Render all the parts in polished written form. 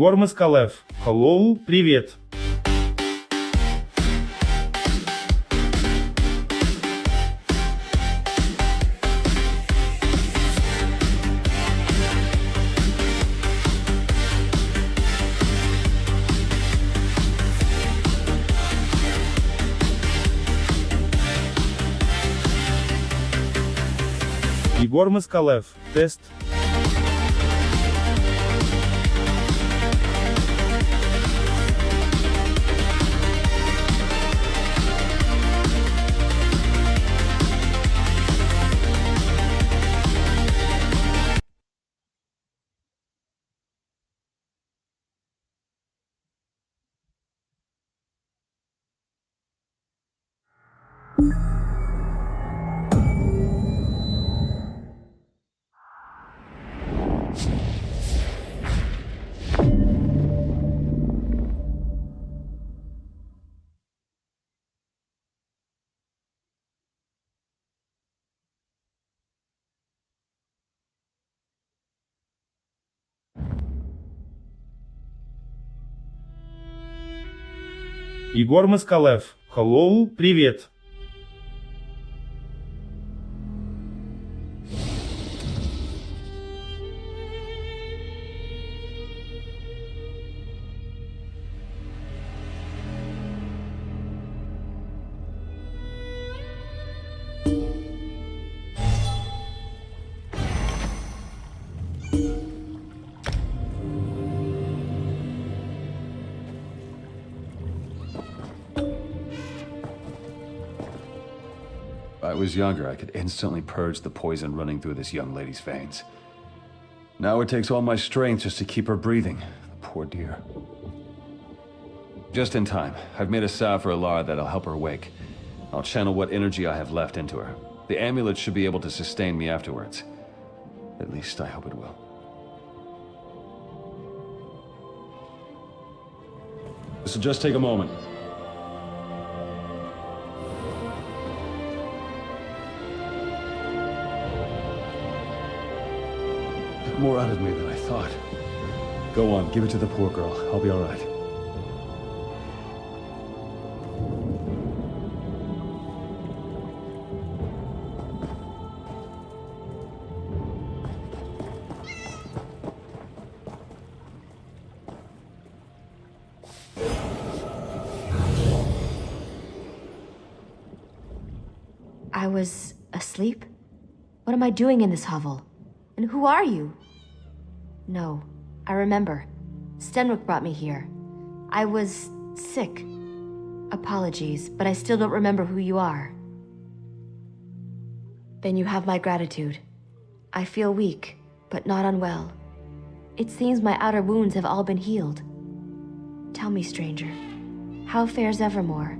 Егор Москалев. Hello, привет. Егор Москалев. Тест. Егор Москалев. Hello, привет. If I was younger, I could instantly purge the poison running through this young lady's veins. Now it takes all my strength just to keep her breathing. The poor dear. Just in time. I've made a salve for Alara that'll help her wake. I'll channel what energy I have left into her. The amulet should be able to sustain me afterwards. At least I hope it will. This'll just take a moment. Took more out of me than I thought. Go on, give it to the poor girl. I'll be all right. I was asleep? What am I doing in this hovel? And who are you? No, I remember. Stenwick brought me here. I was sick. Apologies, but I still don't remember who you are. Then you have my gratitude. I feel weak, but not unwell. It seems my outer wounds have all been healed. Tell me, stranger, how fares Evermore?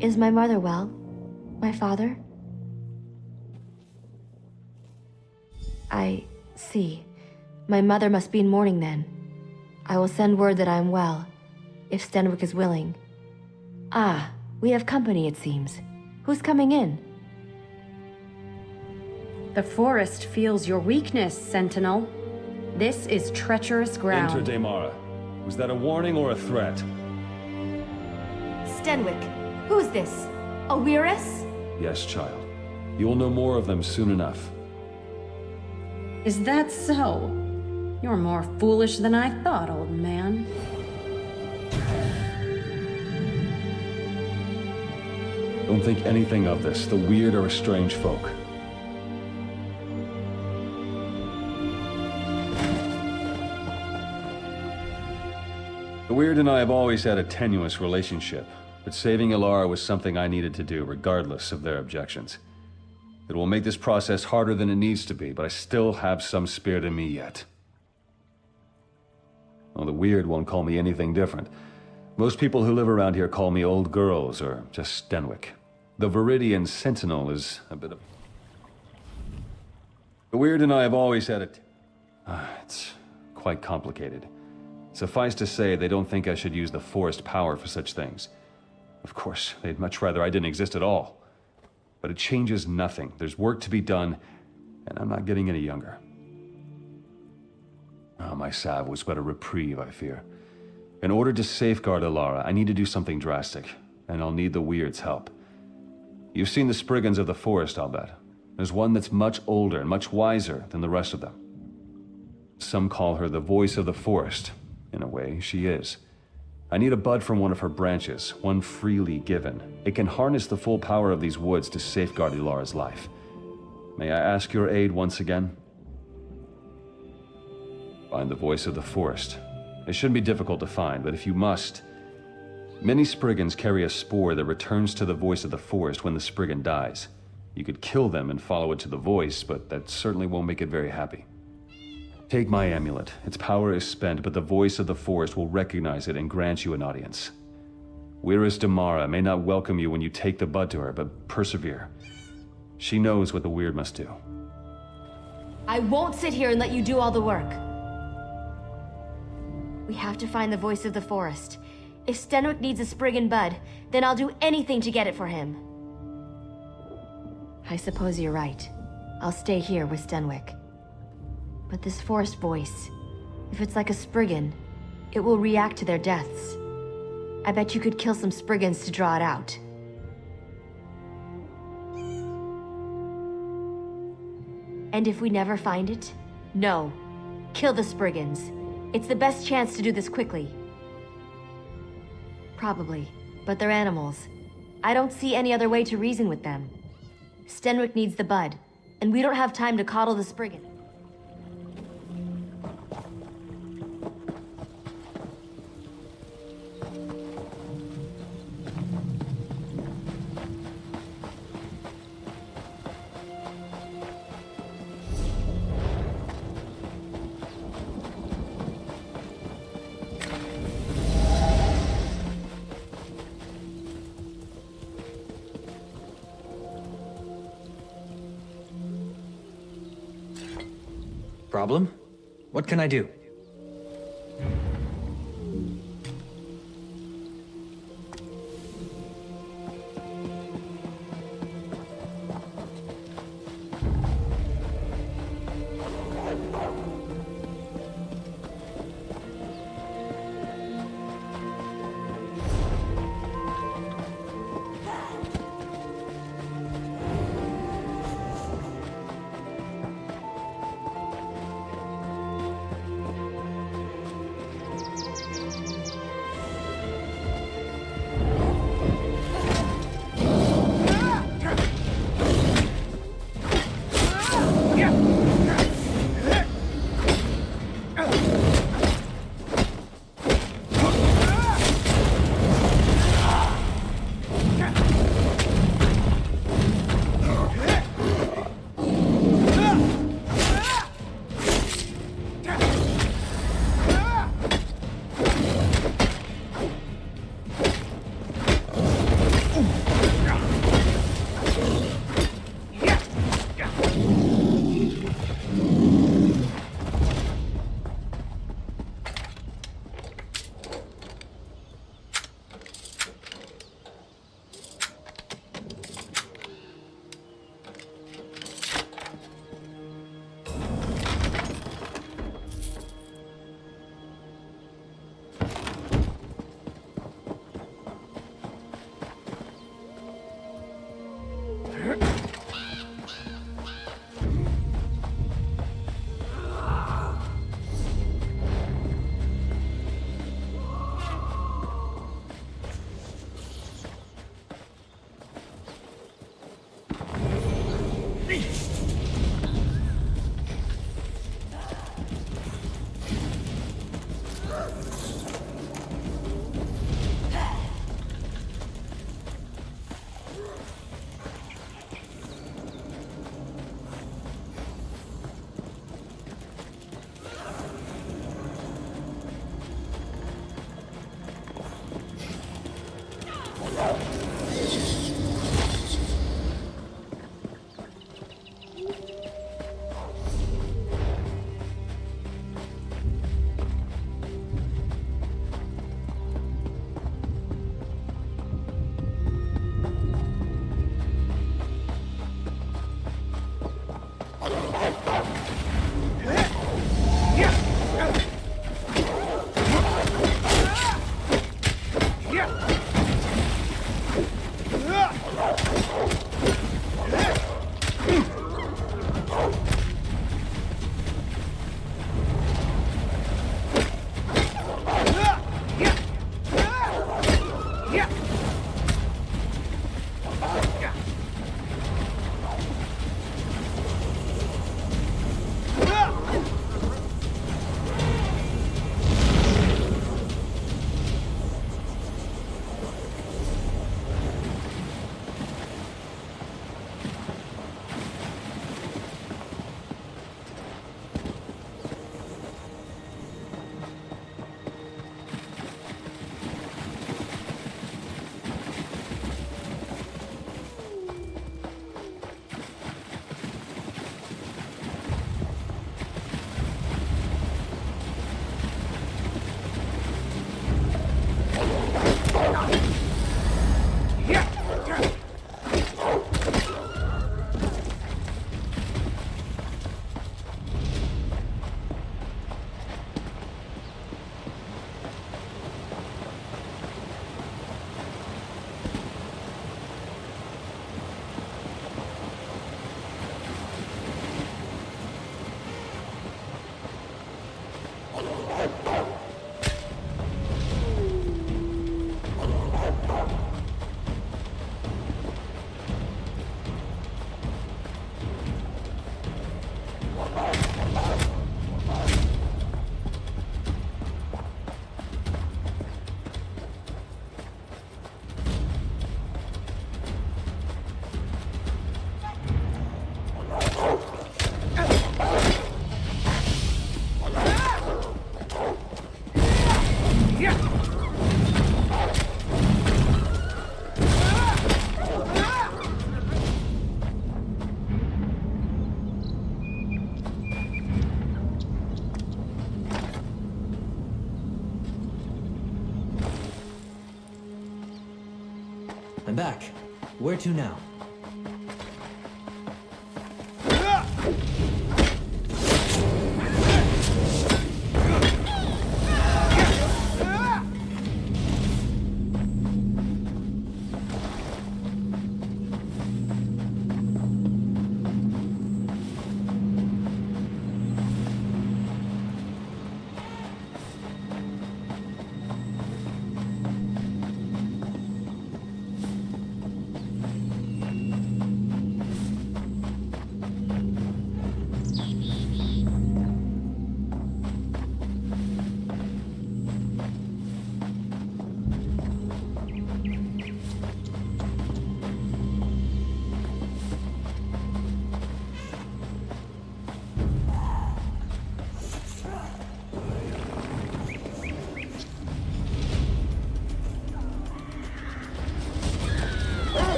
Is my mother well? My father? I see. My mother must be in mourning then. I will send word that I am well, if Stenwick is willing. Ah, we have company, it seems. Who's coming in? The forest feels your weakness, Sentinel. This is treacherous ground. Enter Daemara. Was that a warning or a threat? Stenwick, who's this? Owiris? Yes, child. You will know more of them soon enough. Is that so? You're more foolish than I thought, old man. Don't think anything of this. The weird are a strange folk. The weird and I have always had a tenuous relationship, but saving Alara was something I needed to do, regardless of their objections. It will make this process harder than it needs to be, but I still have some spirit in me yet. Well, the weird won't call me anything different. Most people who live around here call me old girls or just Stenwick. The Viridian Sentinel is a bit of... The weird and I have always had it's quite complicated. Suffice to say, they don't think I should use the forest power for such things. Of course, they'd much rather I didn't exist at all. But it changes nothing. There's work to be done, and I'm not getting any younger. Oh, my salve was but a reprieve, I fear. In order to safeguard Ilara, I need to do something drastic, and I'll need the Weird's help. You've seen the Spriggans of the forest, I'll bet. There's one that's much older and much wiser than the rest of them. Some call her the voice of the forest. In a way, she is. I need a bud from one of her branches, one freely given. It can harness the full power of these woods to safeguard Ilara's life. May I ask your aid once again? Find the voice of the forest. It shouldn't be difficult to find, but if you must... Many Spriggans carry a spore that returns to the voice of the forest when the Spriggan dies. You could kill them and follow it to the voice, but that certainly won't make it very happy. Take my amulet. Its power is spent, but the voice of the forest will recognize it and grant you an audience. Weiris Damara may not welcome you when you take the bud to her, but persevere. She knows what the Weird must do. I won't sit here and let you do all the work. We have to find the voice of the forest. If Stenwick needs a Spriggan bud, then I'll do anything to get it for him. I suppose you're right. I'll stay here with Stenwick. But this forest voice, if it's like a Spriggan, it will react to their deaths. I bet you could kill some Spriggans to draw it out. And if we never find it? No. Kill the Spriggans. It's the best chance to do this quickly. Probably, but they're animals. I don't see any other way to reason with them. Stenwick needs the bud, and we don't have time to coddle the Spriggan. Problem? What can I do? I'm back. Where to now?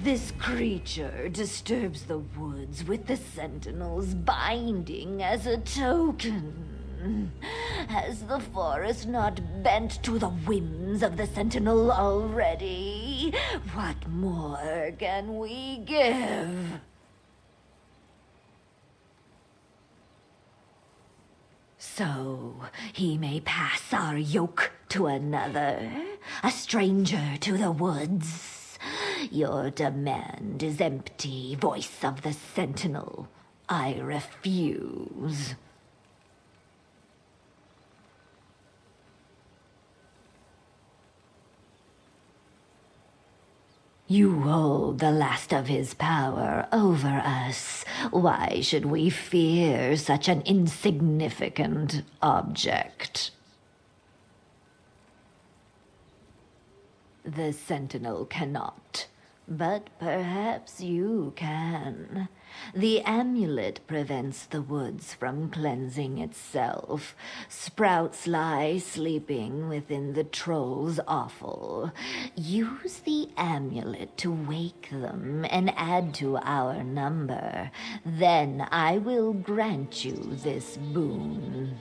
This creature disturbs the woods with the Sentinel's binding as a token. Has the forest not bent to the whims of the Sentinel already? What more can we give? So he may pass our yoke to another, a stranger to the woods. Your demand is empty, voice of the Sentinel. I refuse. You hold the last of his power over us. Why should we fear such an insignificant object? The Sentinel cannot, but perhaps you can. The amulet prevents the woods from cleansing itself. Sprouts lie sleeping within the troll's offal. Use the amulet to wake them and add to our number. Then I will grant you this boon.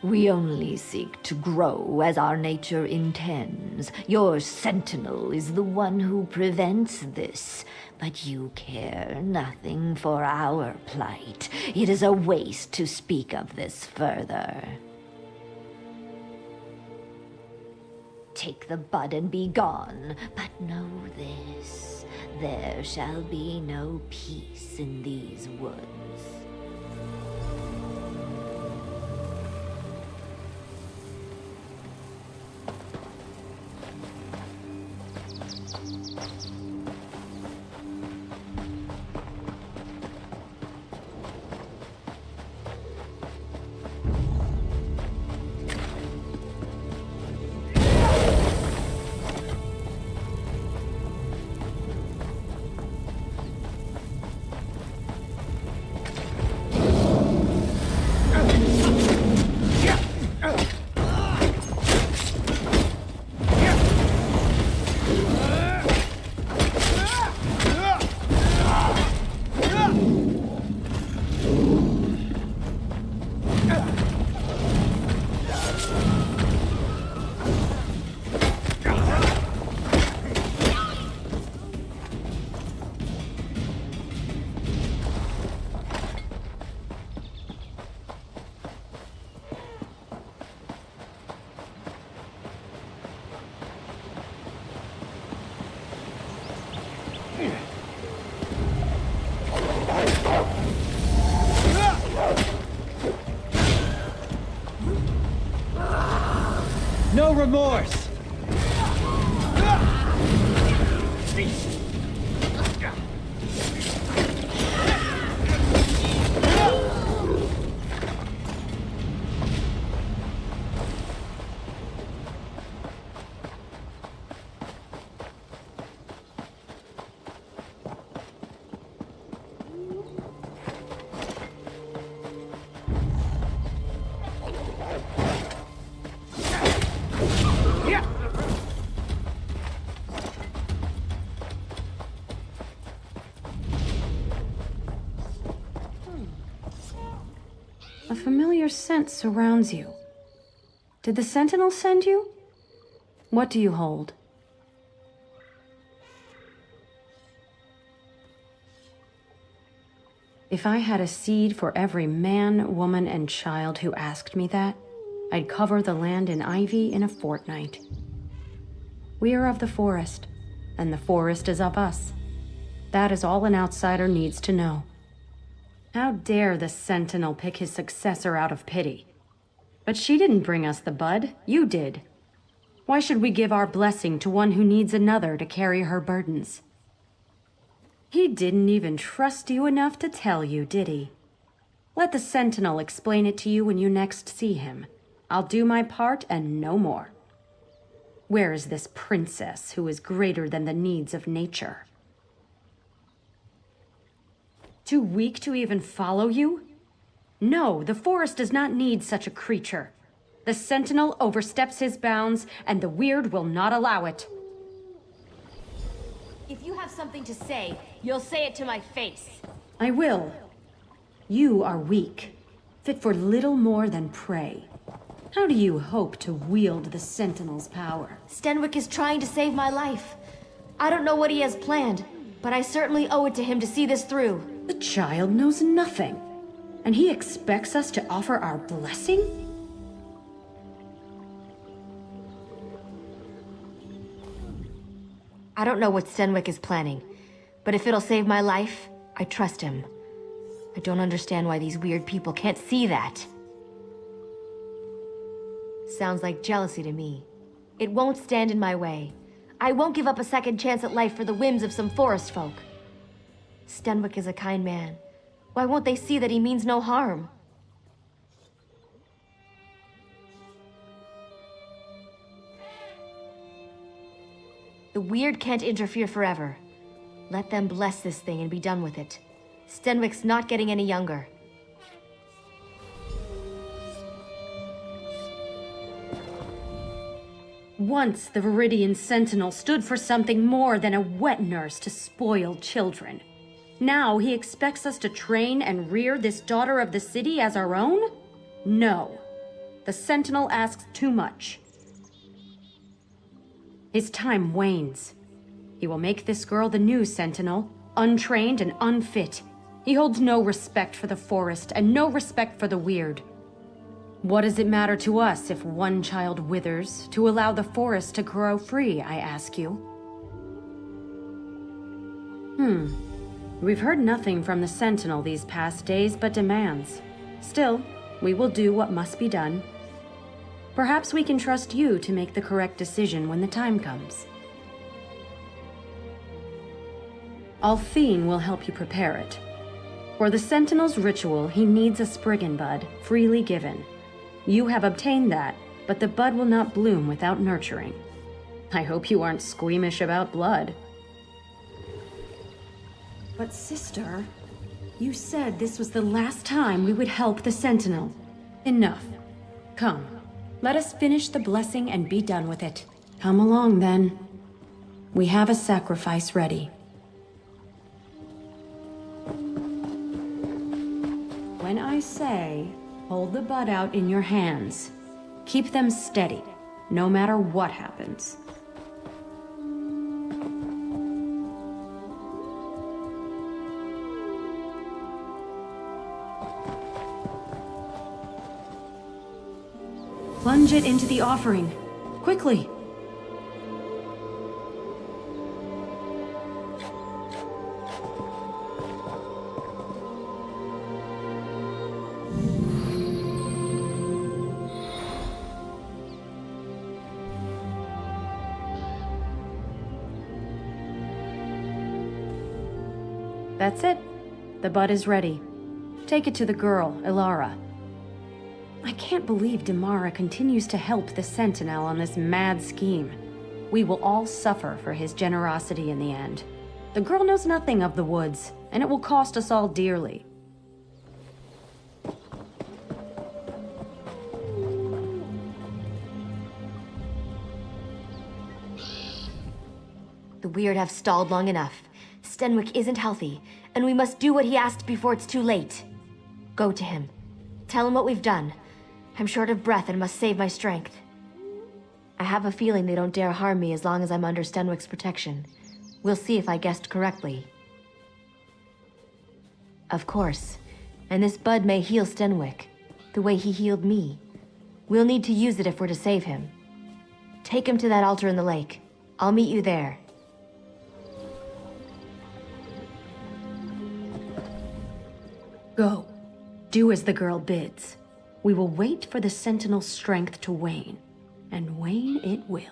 We only seek to grow as our nature intends. Your Sentinel is the one who prevents this, but you care nothing for our plight. It is a waste to speak of this further. Take the bud and be gone, but know this, there shall be no peace in these woods. No remorse! A familiar scent surrounds you. Did the Sentinel send you? What do you hold? If I had a seed for every man, woman, and child who asked me that, I'd cover the land in ivy in a fortnight. We are of the forest, and the forest is of us. That is all an outsider needs to know. How dare the Sentinel pick his successor out of pity? But she didn't bring us the bud, you did. Why should we give our blessing to one who needs another to carry her burdens? He didn't even trust you enough to tell you, did he? Let the Sentinel explain it to you when you next see him. I'll do my part and no more. Where is this princess who is greater than the needs of nature? Too weak to even follow you? No, the forest does not need such a creature. The Sentinel oversteps his bounds, and the Weird will not allow it. If you have something to say, you'll say it to my face. I will. You are weak, fit for little more than prey. How do you hope to wield the Sentinel's power? Stenwick is trying to save my life. I don't know what he has planned, but I certainly owe it to him to see this through. The child knows nothing, and he expects us to offer our blessing? I don't know what Stenwick is planning, but if it'll save my life, I trust him. I don't understand why these weird people can't see that. Sounds like jealousy to me. It won't stand in my way. I won't give up a second chance at life for the whims of some forest folk. Stenwick is a kind man. Why won't they see that he means no harm? The Weird can't interfere forever. Let them bless this thing and be done with it. Stenwick's not getting any younger. Once the Viridian Sentinel stood for something more than a wet nurse to spoil children. Now he expects us to train and rear this daughter of the city as our own? No. The Sentinel asks too much. His time wanes. He will make this girl the new Sentinel, untrained and unfit. He holds no respect for the forest and no respect for the Weird. What does it matter to us if one child withers to allow the forest to grow free, I ask you? We've heard nothing from the Sentinel these past days but demands. Still, we will do what must be done. Perhaps we can trust you to make the correct decision when the time comes. Althine will help you prepare it. For the Sentinel's ritual, he needs a Spriggan bud, freely given. You have obtained that, but the bud will not bloom without nurturing. I hope you aren't squeamish about blood. But sister, you said this was the last time we would help the Sentinel. Enough. Come, let us finish the blessing and be done with it. Come along then. We have a sacrifice ready. When I say, hold the bud out in your hands. Keep them steady, no matter what happens. Plunge it into the offering. Quickly! That's it. The bud is ready. Take it to the girl, Ilara. I can't believe Damara continues to help the Sentinel on this mad scheme. We will all suffer for his generosity in the end. The girl knows nothing of the woods, and it will cost us all dearly. The Weird have stalled long enough. Stenwick isn't healthy, and we must do what he asked before it's too late. Go to him. Tell him what we've done. I'm short of breath and must save my strength. I have a feeling they don't dare harm me as long as I'm under Stenwick's protection. We'll see if I guessed correctly. Of course. And this bud may heal Stenwick, the way he healed me. We'll need to use it if we're to save him. Take him to that altar in the lake. I'll meet you there. Go. Do as the girl bids. We will wait for the Sentinel's strength to wane, and wane it will.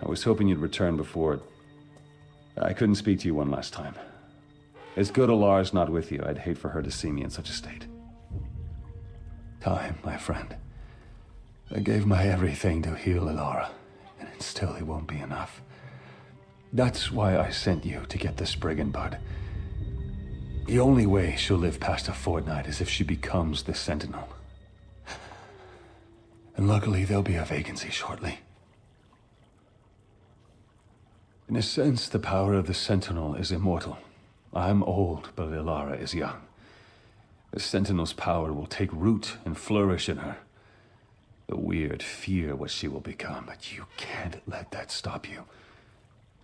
I was hoping you'd return before... I couldn't speak to you one last time. It's good Alar's not with you. I'd hate for her to see me in such a state. Time, my friend. I gave my everything to heal Alara, and still it won't be enough. That's why I sent you to get the brigand bud. The only way she'll live past a fortnight is if she becomes the Sentinel. And luckily there'll be a vacancy shortly. In a sense, the power of the Sentinel is immortal. I'm old, but Alara is young. The Sentinel's power will take root and flourish in her. The weird fear what she will become, but you can't let that stop you.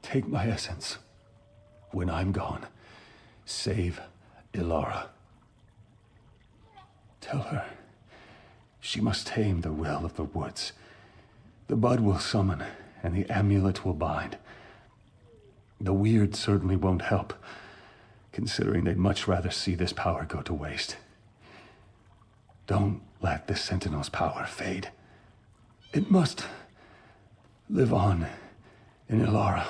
Take my essence. When I'm gone, save Ilara. Tell her she must tame the will of the woods. The bud will summon, and the amulet will bind. The weird certainly won't help, considering they'd much rather see this power go to waste. Don't let the Sentinel's power fade. It must live on in Ilara.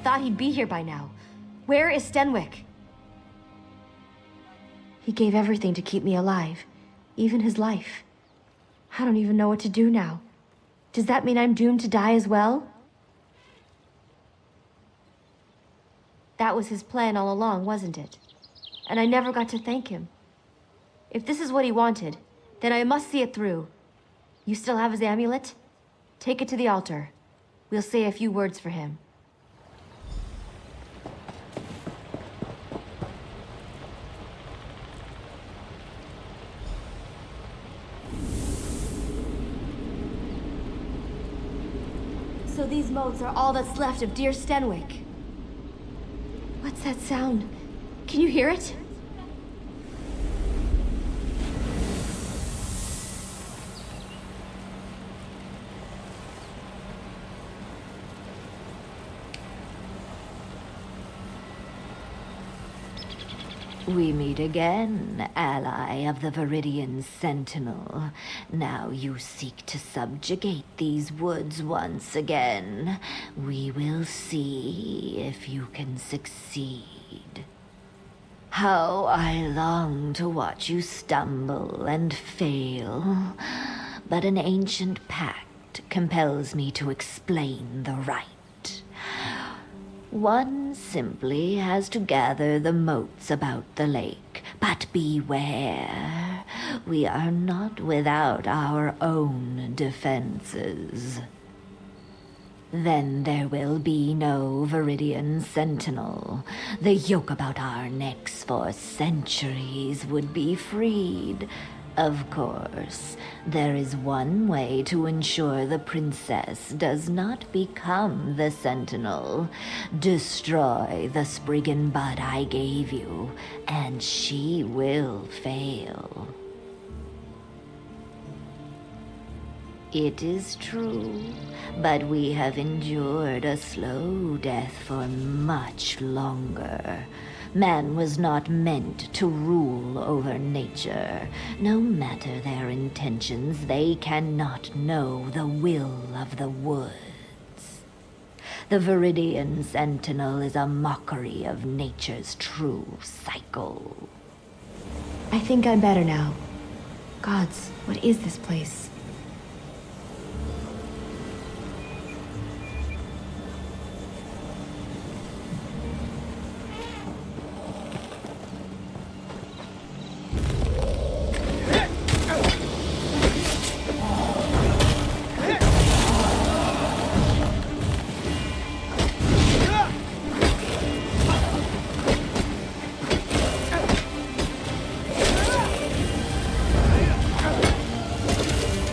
Thought he'd be here by now. Where is Stenwick? He gave everything to keep me alive, even his life. I don't even know what to do now. Does that mean I'm doomed to die as well? That was his plan all along, wasn't it? And I never got to thank him. If this is what he wanted, then I must see it through. You still have his amulet? Take it to the altar. We'll say a few words for him. So these motes are all that's left of dear Stenwick. What's that sound? Can you hear it? We meet again, ally of the Viridian Sentinel. Now you seek to subjugate these woods once again. We will see if you can succeed. How I long to watch you stumble and fail. But an ancient pact compels me to explain the rite. One simply has to gather the moats about the lake. But beware, we are not without our own defenses. Then there will be no Viridian Sentinel. The yoke about our necks for centuries would be freed. Of course, there is one way to ensure the princess does not become the Sentinel. Destroy the Spriggan bud I gave you, and she will fail. It is true, but we have endured a slow death for much longer. Man was not meant to rule over nature. No matter their intentions, they cannot know the will of the woods. The Viridian Sentinel is a mockery of nature's true cycle. I think I'm better now. Gods, what is this place?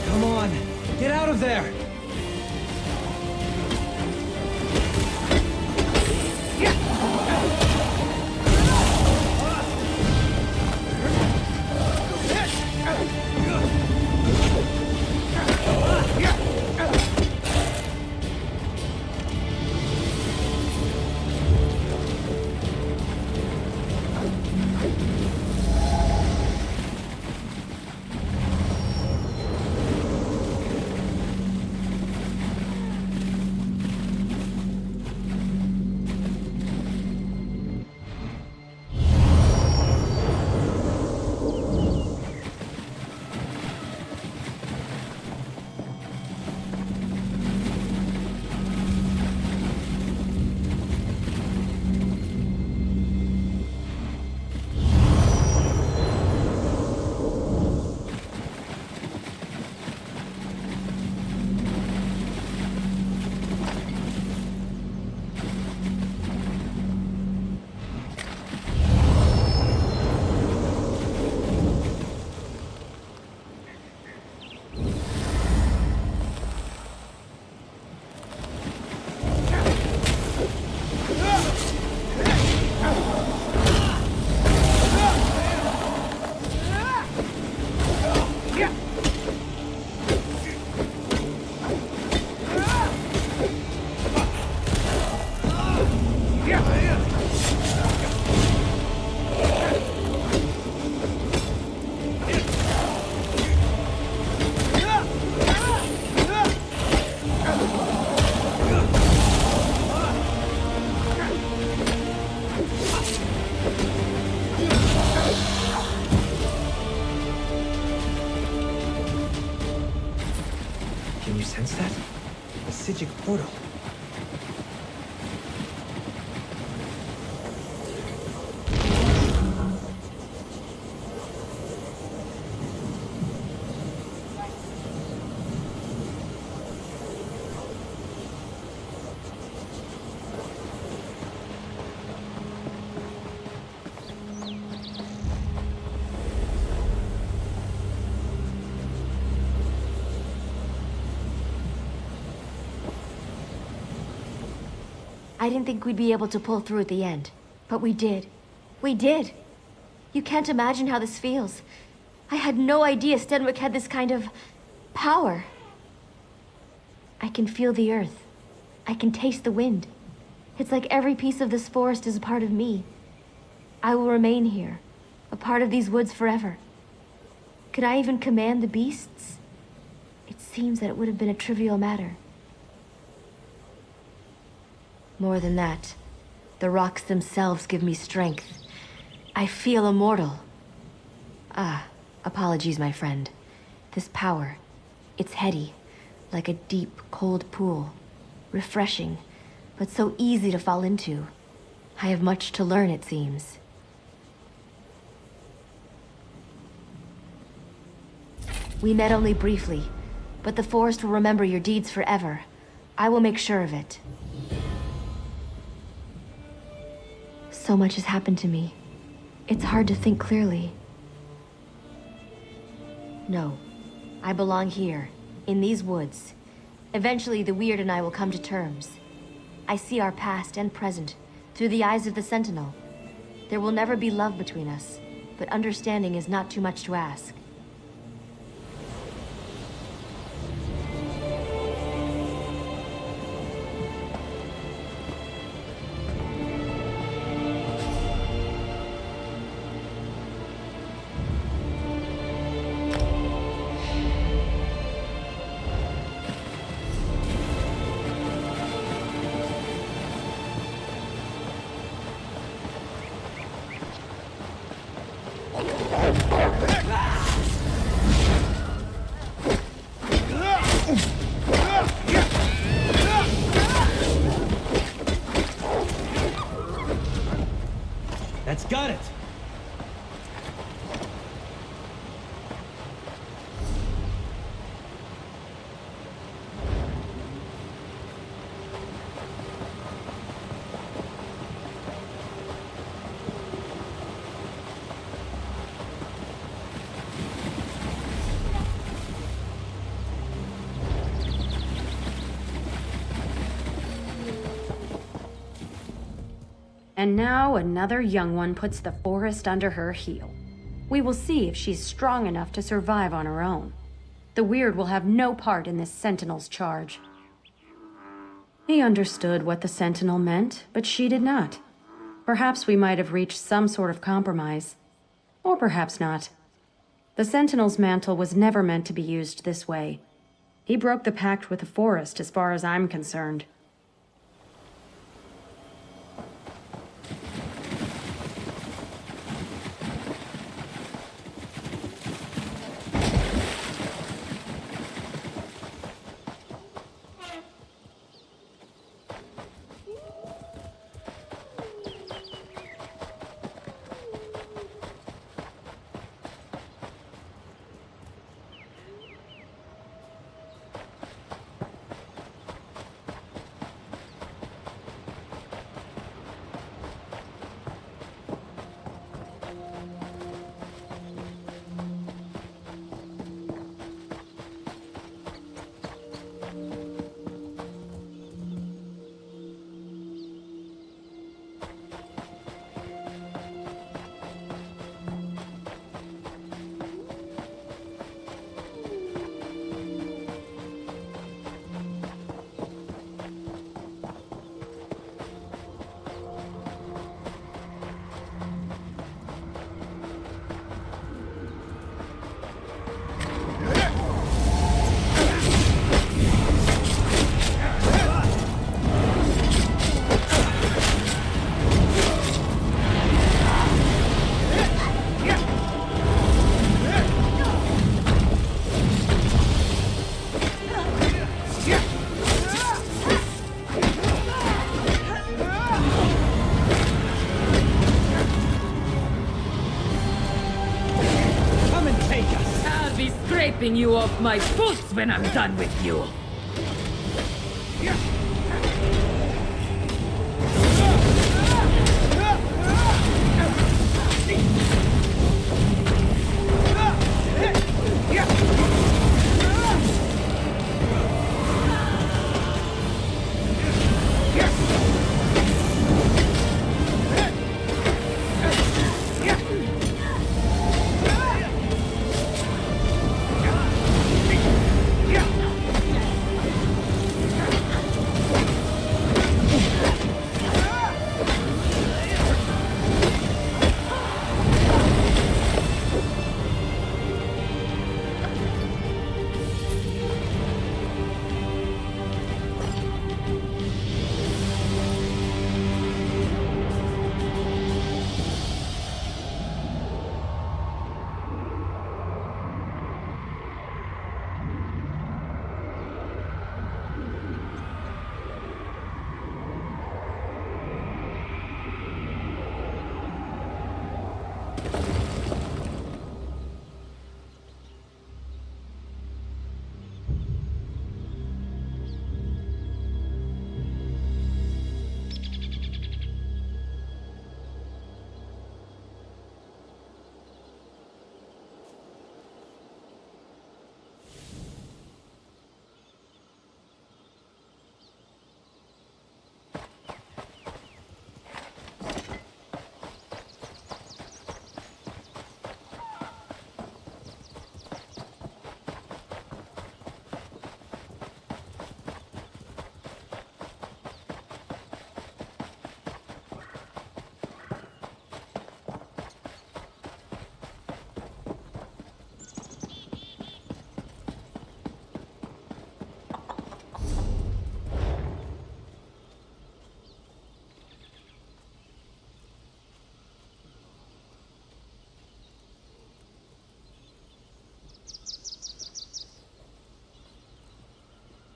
Come on, get out of there! Can you sense that? The Sijic portal. I didn't think we'd be able to pull through at the end, but we did. We did! You can't imagine how this feels. I had no idea Stenwick had this kind of power. I can feel the earth. I can taste the wind. It's like every piece of this forest is a part of me. I will remain here, a part of these woods forever. Could I even command the beasts? It seems that it would have been a trivial matter. More than that, the rocks themselves give me strength. I feel immortal. Ah, apologies, my friend. This power, it's heady, like a deep, cold pool. Refreshing, but so easy to fall into. I have much to learn, it seems. We met only briefly, but the forest will remember your deeds forever. I will make sure of it. So much has happened to me. It's hard to think clearly. No, I belong here, in these woods. Eventually, the Weird and I will come to terms. I see our past and present through the eyes of the Sentinel. There will never be love between us, but understanding is not too much to ask. That's got it! And now another young one puts the forest under her heel. We will see if she's strong enough to survive on her own. The Weird will have no part in this Sentinel's charge. He understood what the Sentinel meant, but she did not. Perhaps we might have reached some sort of compromise. Or perhaps not. The Sentinel's mantle was never meant to be used this way. He broke the pact with the forest as far as I'm concerned. Scraping you off my boots when I'm done with you.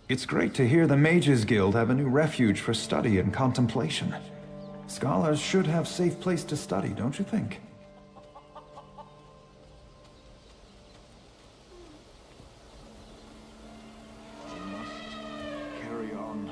It's great to hear the Mages Guild have a new refuge for study and contemplation. Scholars should have safe place to study, don't you think? Carry on.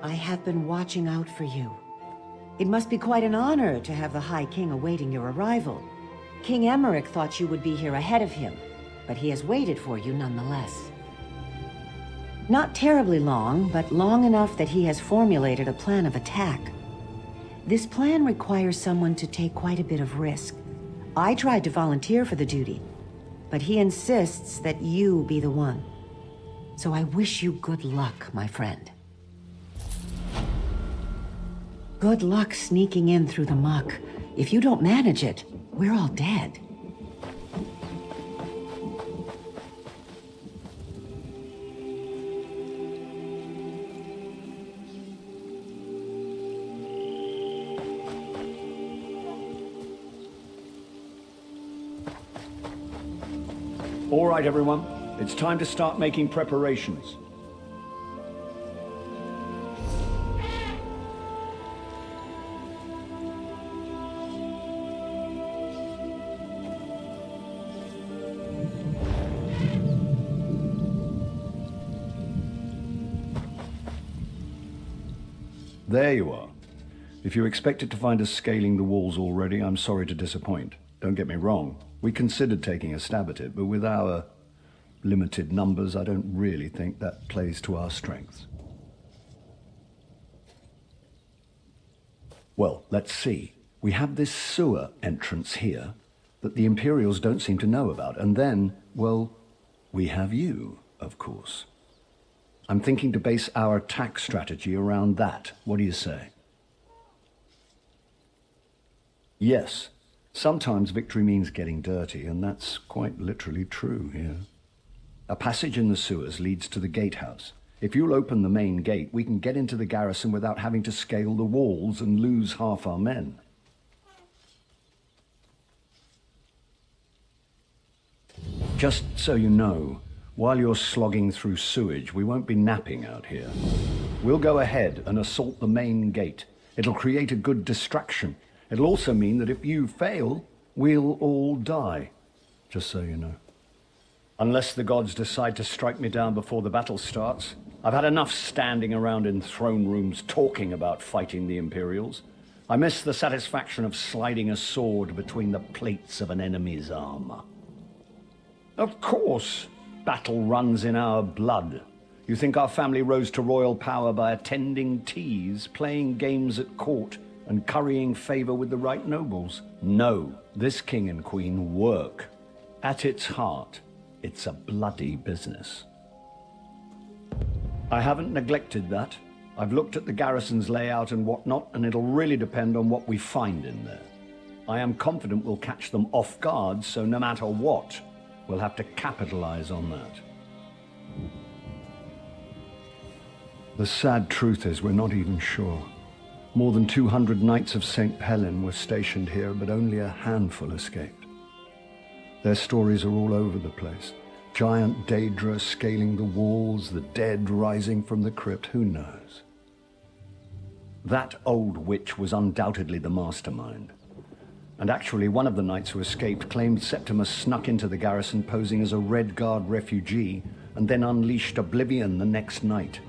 I have been watching out for you. It must be quite an honor to have the High King awaiting your arrival. King Emmerich thought you would be here ahead of him, but he has waited for you nonetheless. Not terribly long, but long enough that he has formulated a plan of attack. This plan requires someone to take quite a bit of risk. I tried to volunteer for the duty, but he insists that you be the one. So I wish you good luck, my friend. Good luck sneaking in through the muck. If you don't manage it, we're all dead. All right, everyone. It's time to start making preparations. There you are. If you expected to find us scaling the walls already, I'm sorry to disappoint. Don't get me wrong. We considered taking a stab at it, but with our limited numbers, I don't really think that plays to our strengths. Well, let's see. We have this sewer entrance here that the Imperials don't seem to know about. And then, well, we have you, of course. I'm thinking to base our attack strategy around that. What do you say? Yes. Sometimes victory means getting dirty, and that's quite literally true here. A passage in the sewers leads to the gatehouse. If you'll open the main gate, we can get into the garrison without having to scale the walls and lose half our men. Just so you know, while you're slogging through sewage, we won't be napping out here. We'll go ahead and assault the main gate. It'll create a good distraction. It'll also mean that if you fail, we'll all die. Just so you know. Unless the gods decide to strike me down before the battle starts. I've had enough standing around in throne rooms talking about fighting the Imperials. I miss the satisfaction of sliding a sword between the plates of an enemy's armor. Of course, battle runs in our blood. You think our family rose to royal power by attending teas, playing games at court, and currying favor with the right nobles? No, this king and queen work. At its heart, it's a bloody business. I haven't neglected that. I've looked at the garrison's layout and whatnot, and it'll really depend on what we find in there. I am confident we'll catch them off guard, so no matter what, we'll have to capitalize on that. The sad truth is we're not even sure. More than 200 Knights of St. Helen were stationed here, but only a handful escaped. Their stories are all over the place. Giant Daedra scaling the walls, the dead rising from the crypt, who knows? That old witch was undoubtedly the mastermind. And actually, one of the knights who escaped claimed Septimus snuck into the garrison posing as a Red Guard refugee and then unleashed oblivion the next night.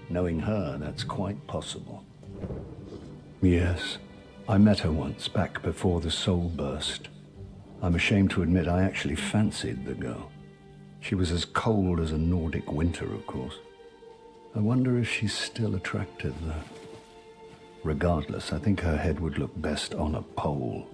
Knowing her, that's quite possible. Yes, I met her once, back before the soul burst. I'm ashamed to admit I actually fancied the girl. She was as cold as a Nordic winter, of course. I wonder if she's still attractive, though. Regardless, I think her head would look best on a pole.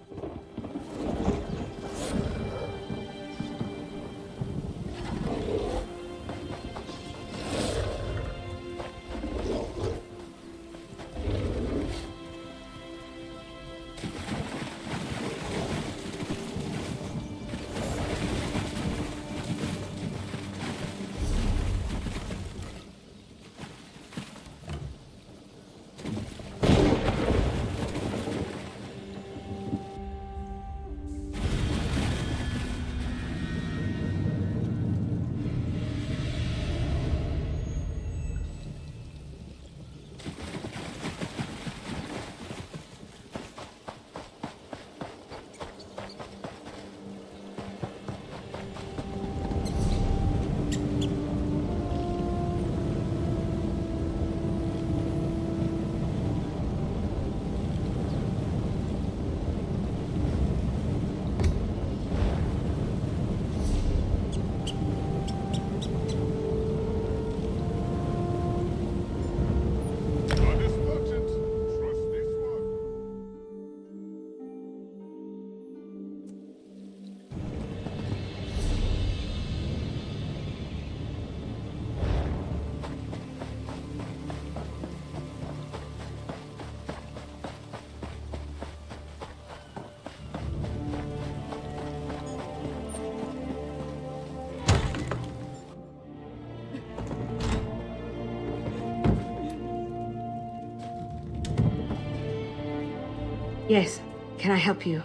Yes. Can I help you?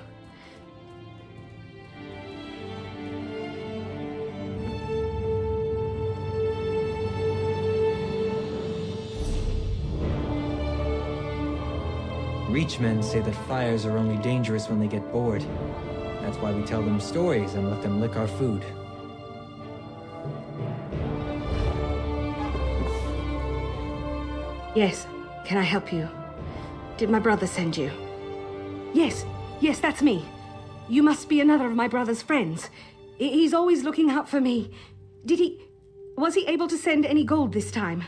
Reachmen say that fires are only dangerous when they get bored. That's why we tell them stories and let them lick our food. Yes, can I help you? Did my brother send you? Yes, that's me. You must be another of my brother's friends. He's always looking out for me. Was he able to send any gold this time?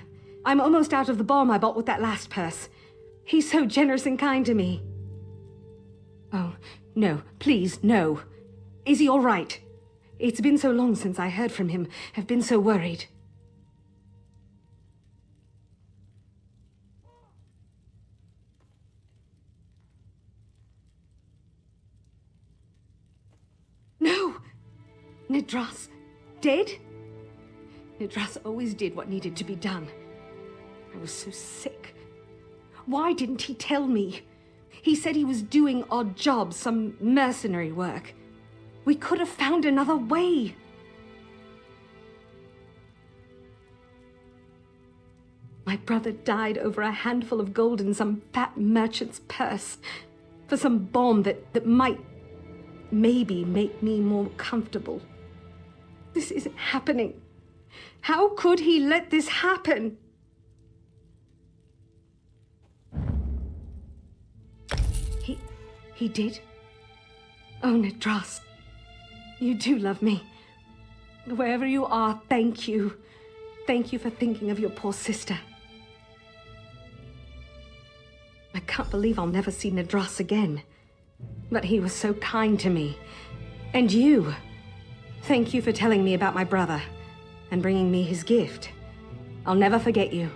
I'm almost out of the bomb I bought with that last purse. He's so generous and kind to me. Oh, no, please, no. Is he all right? It's been so long since I heard from him. I've been so worried. No! Nidras, dead? Nidras always did what needed to be done. I was so sick. Why didn't he tell me? He said he was doing odd jobs, some mercenary work. We could have found another way. My brother died over a handful of gold in some fat merchant's purse for some bomb that might maybe make me more comfortable. This isn't happening. How could he let this happen? He did? Oh, Nidras, you do love me. Wherever you are, thank you. Thank you for thinking of your poor sister. I can't believe I'll never see Nidras again. But he was so kind to me. And you. Thank you for telling me about my brother and bringing me his gift. I'll never forget you.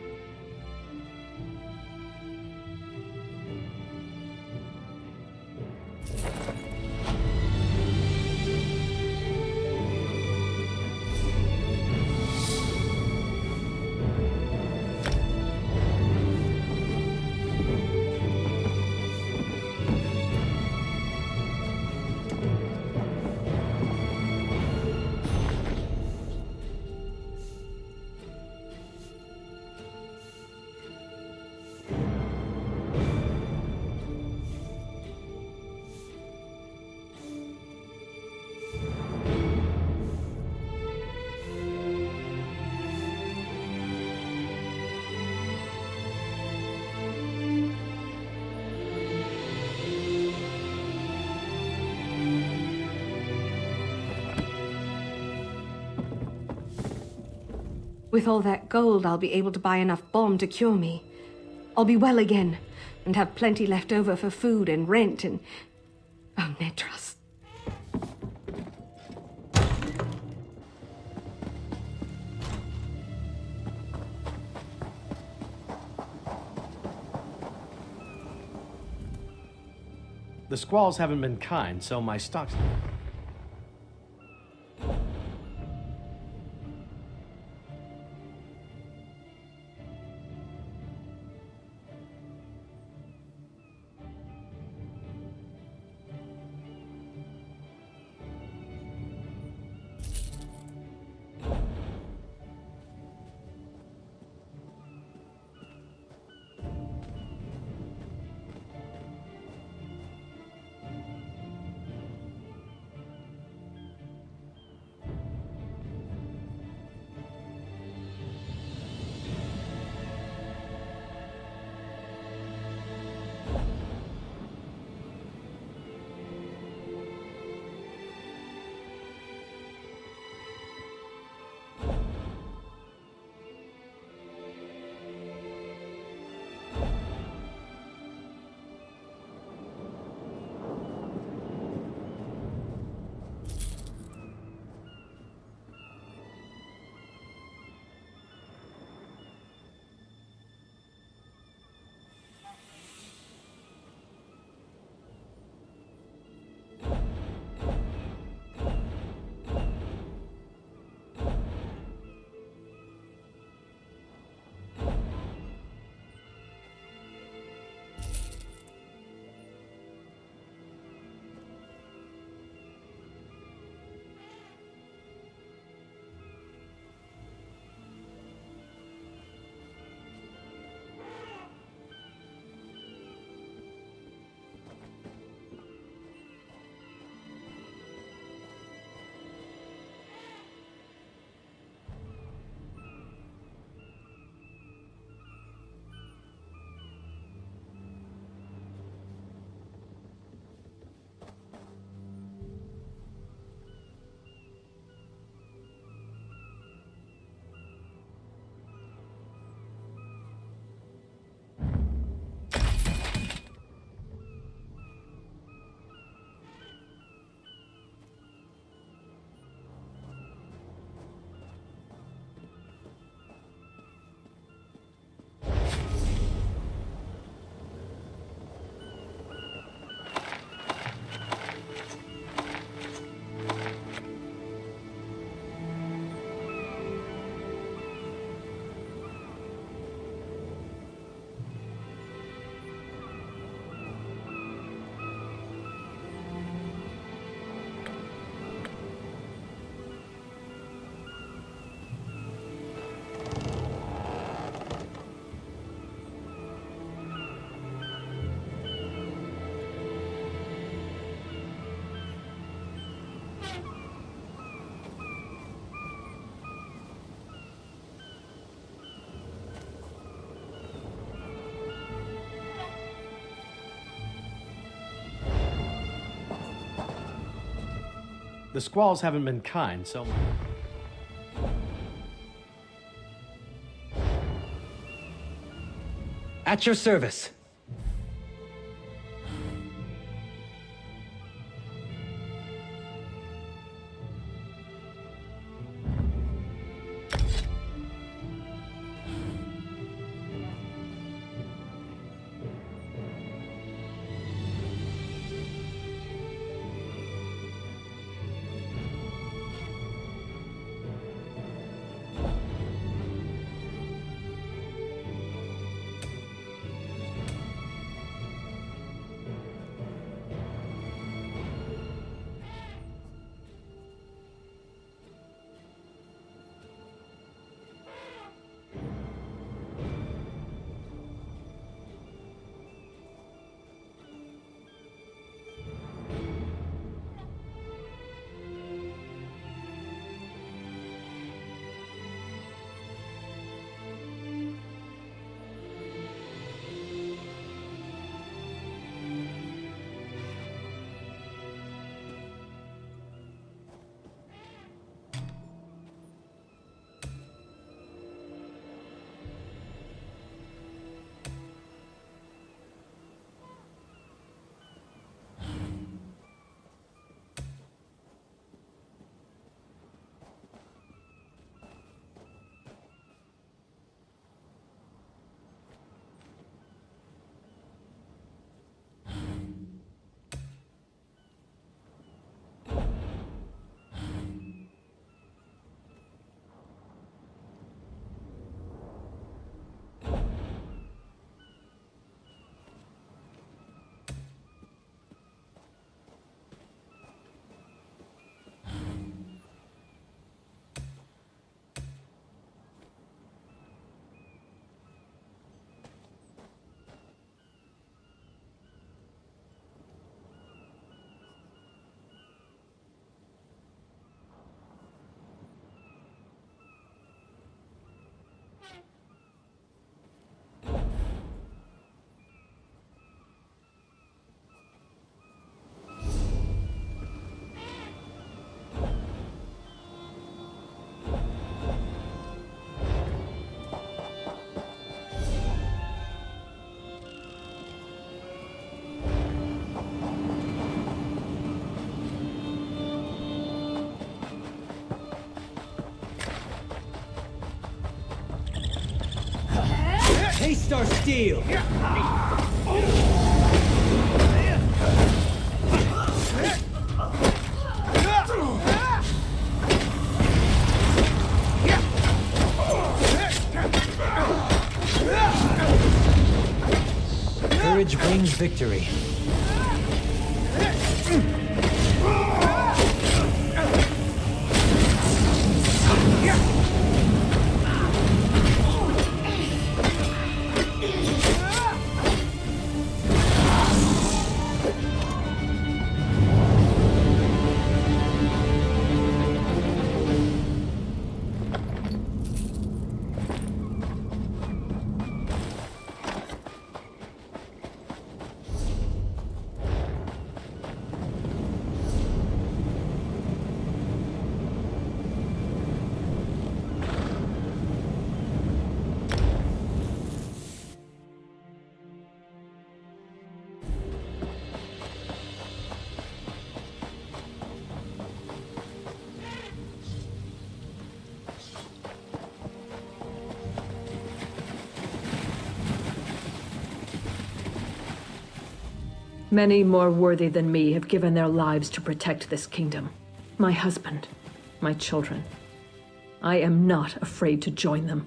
With all that gold, I'll be able to buy enough bomb to cure me. I'll be well again, and have plenty left over for food and rent and... Oh, Nidras. The squalls haven't been kind, so my stocks... The squalls haven't been kind, so... At your service. Taste our steel! Courage brings victory. Many more worthy than me have given their lives to protect this kingdom. My husband, my children. I am not afraid to join them.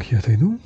hier tady jdu.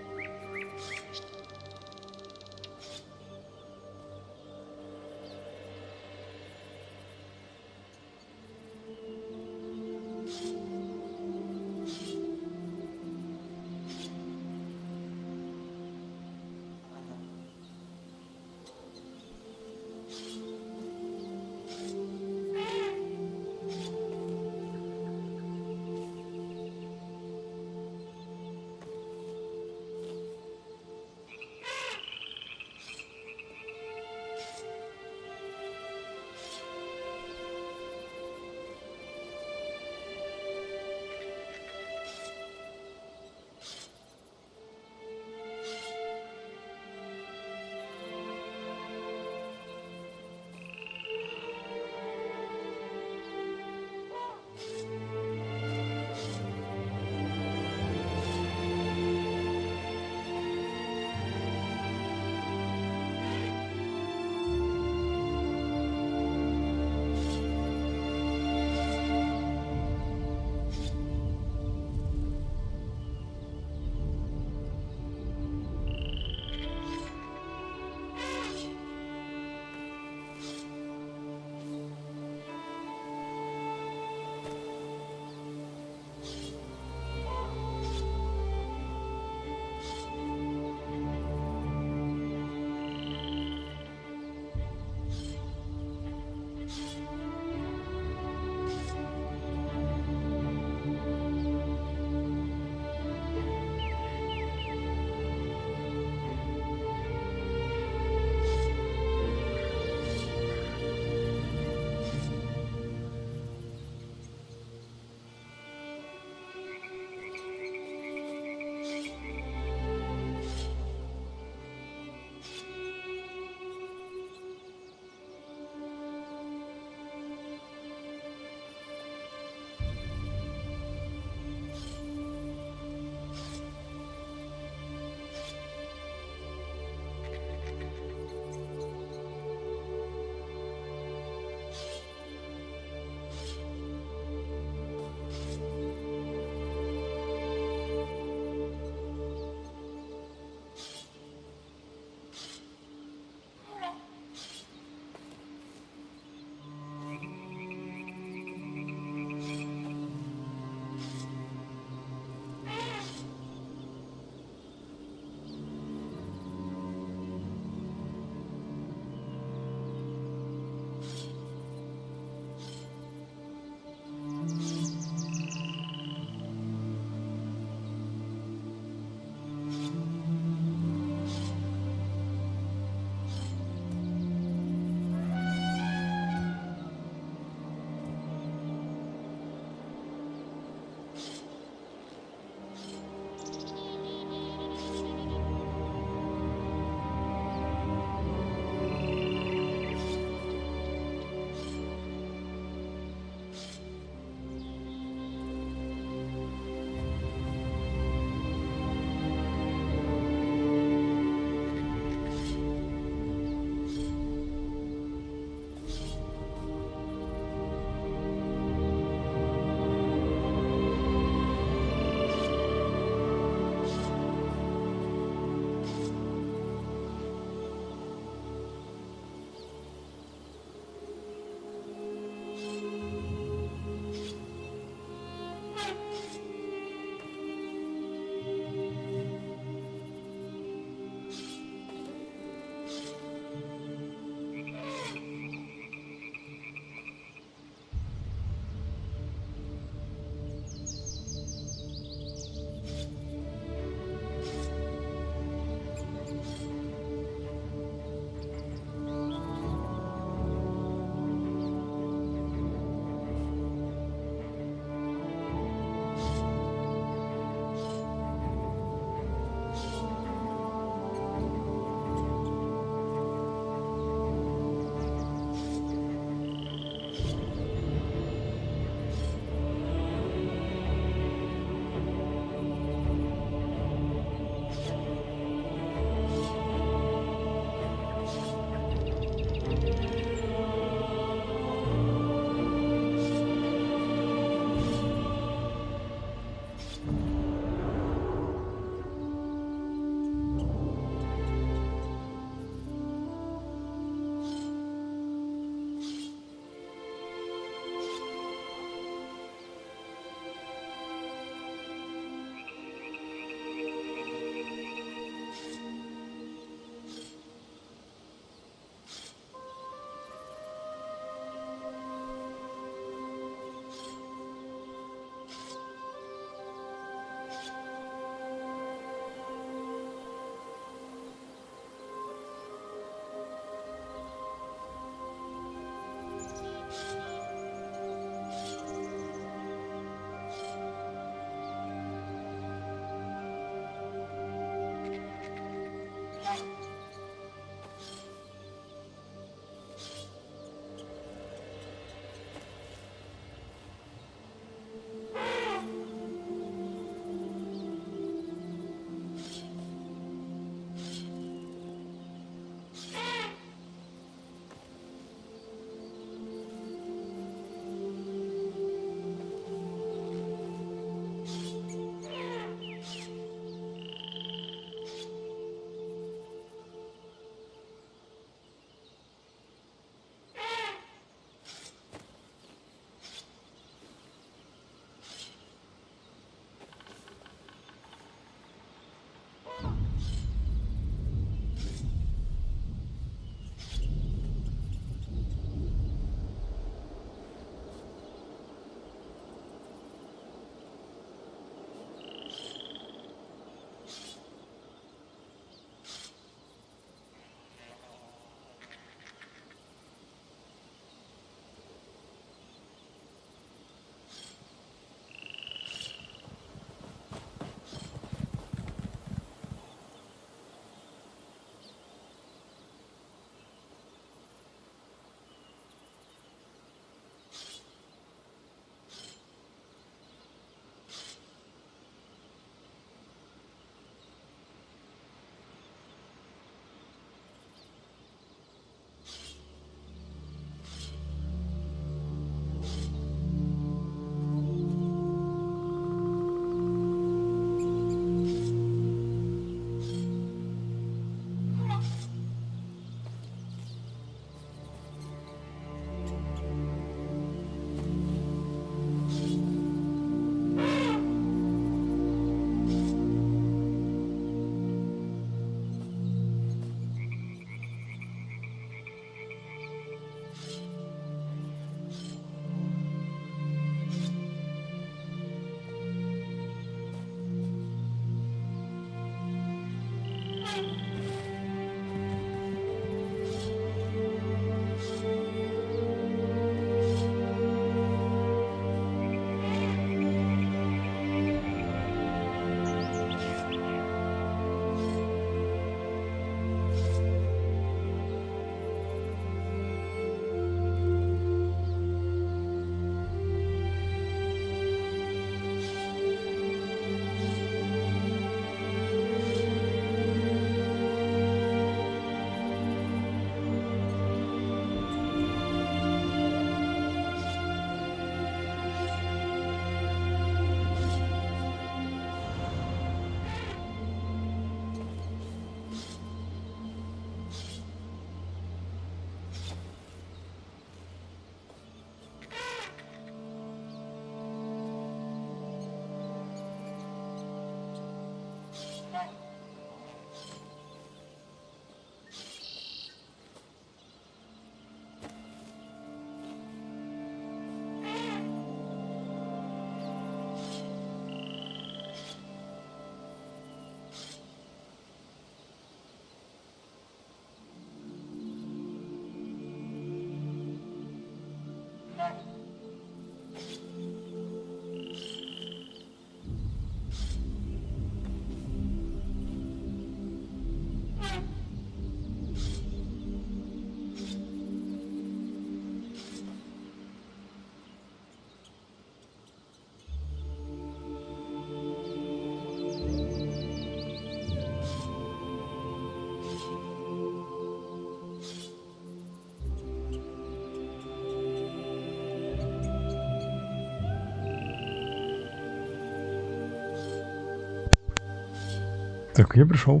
Так, я пришел.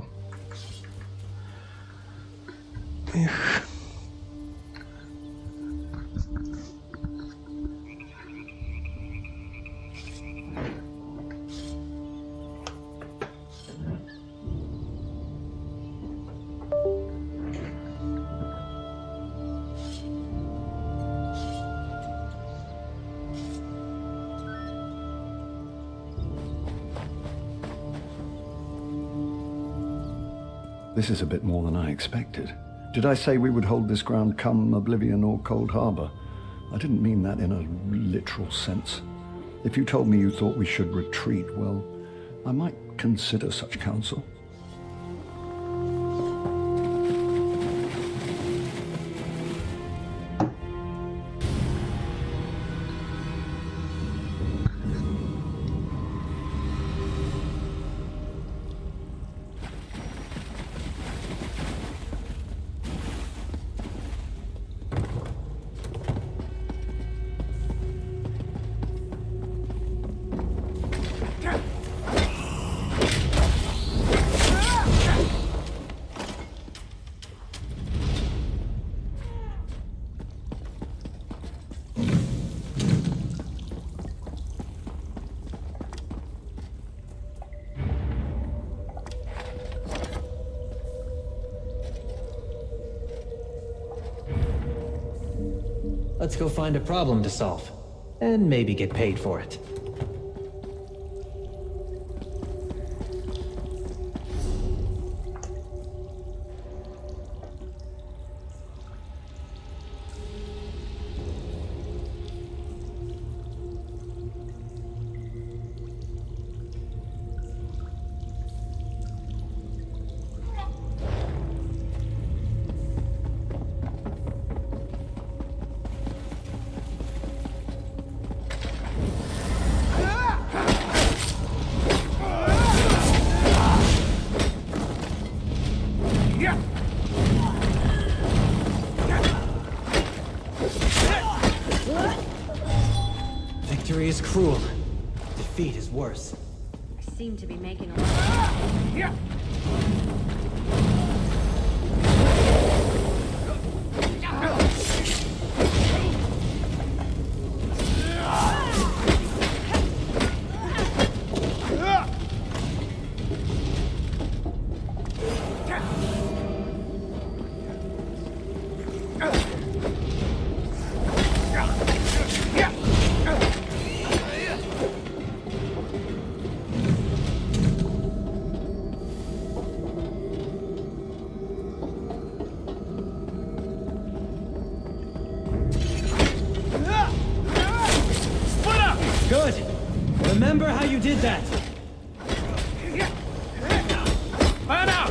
Эх. This is a bit more than I expected. Did I say we would hold this ground come Oblivion or Cold Harbor? I didn't mean that in a literal sense. If you told me you thought we should retreat, well, I might consider such counsel. Let's go find a problem to solve. And maybe get paid for it. Victory is cruel. Defeat is worse. I seem to be making a lot. Good! Remember how you did that! Fan out!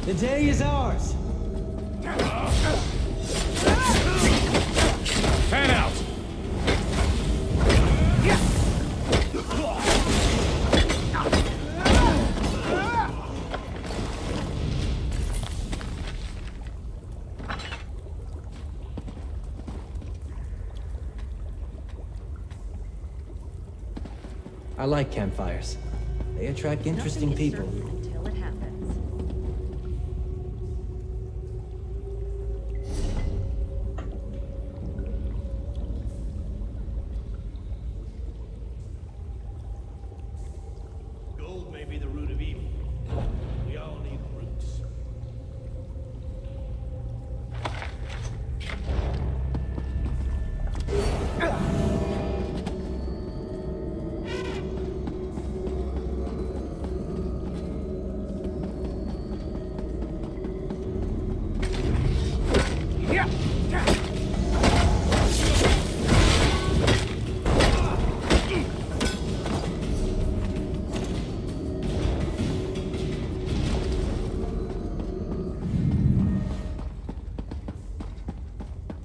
The day is ours! Fan out! I like campfires. They attract interesting people. Until it happens. Gold may be the root of evil. We all need roots.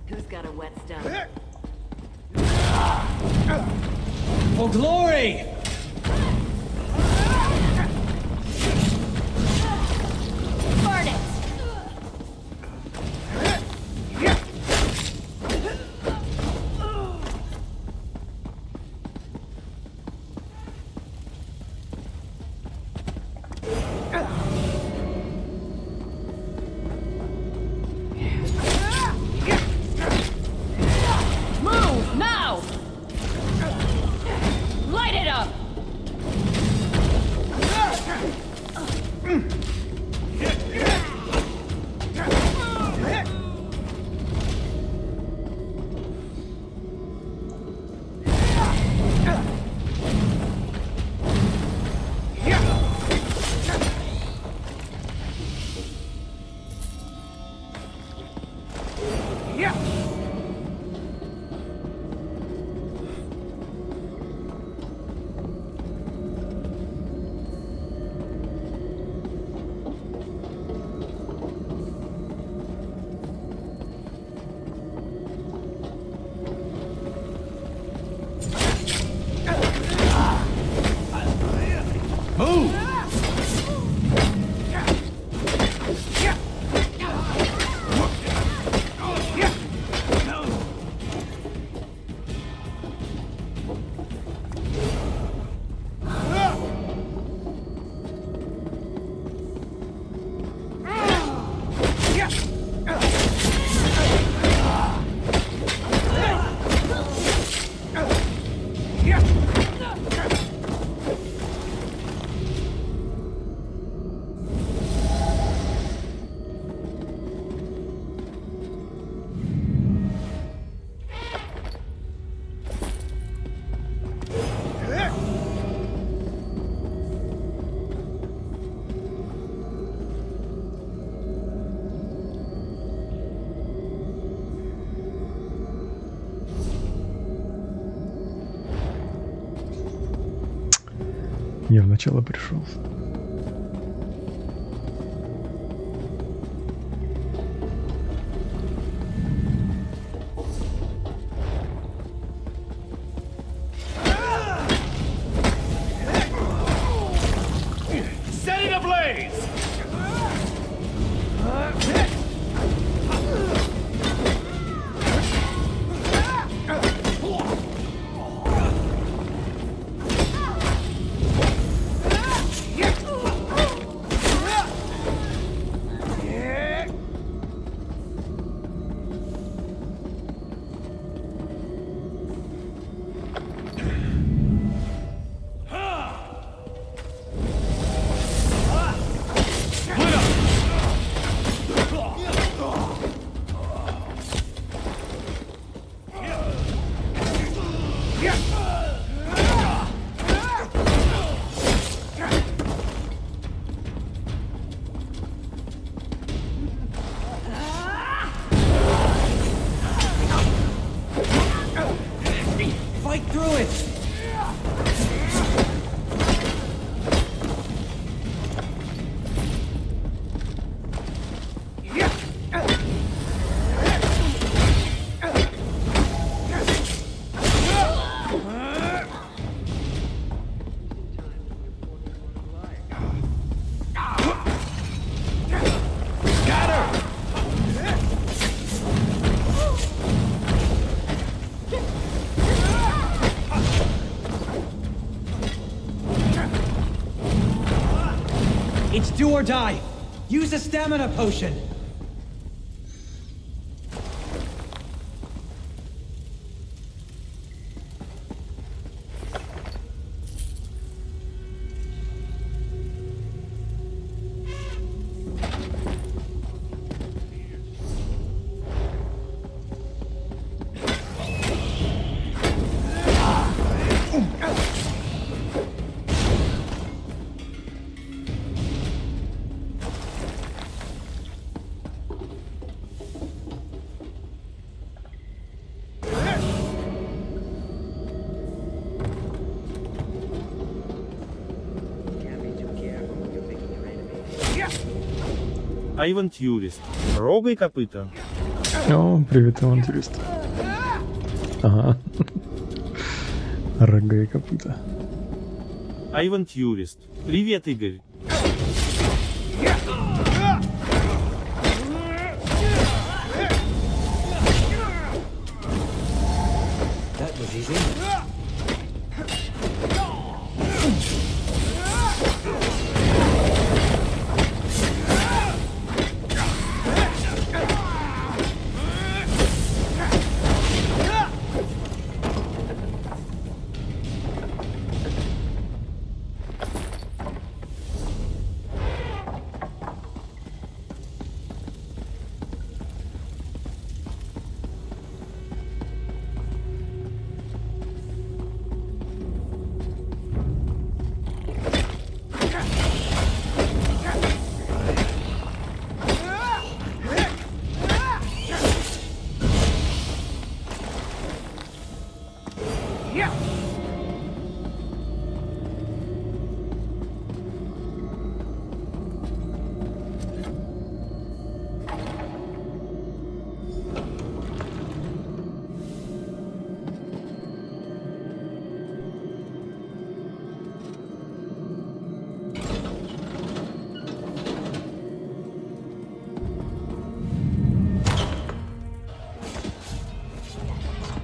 Who's got a whetstone? For glory! Burn it! Move now! Light it up! Я в начало пришел. Set it ablaze! Fight through it! It's do or die. Use a stamina potion. Авантюрист. Рога и копыта. О, привет, авантюрист. Ага. Рога и копыта. Авантюрист. Привет, Игорь. That was easy.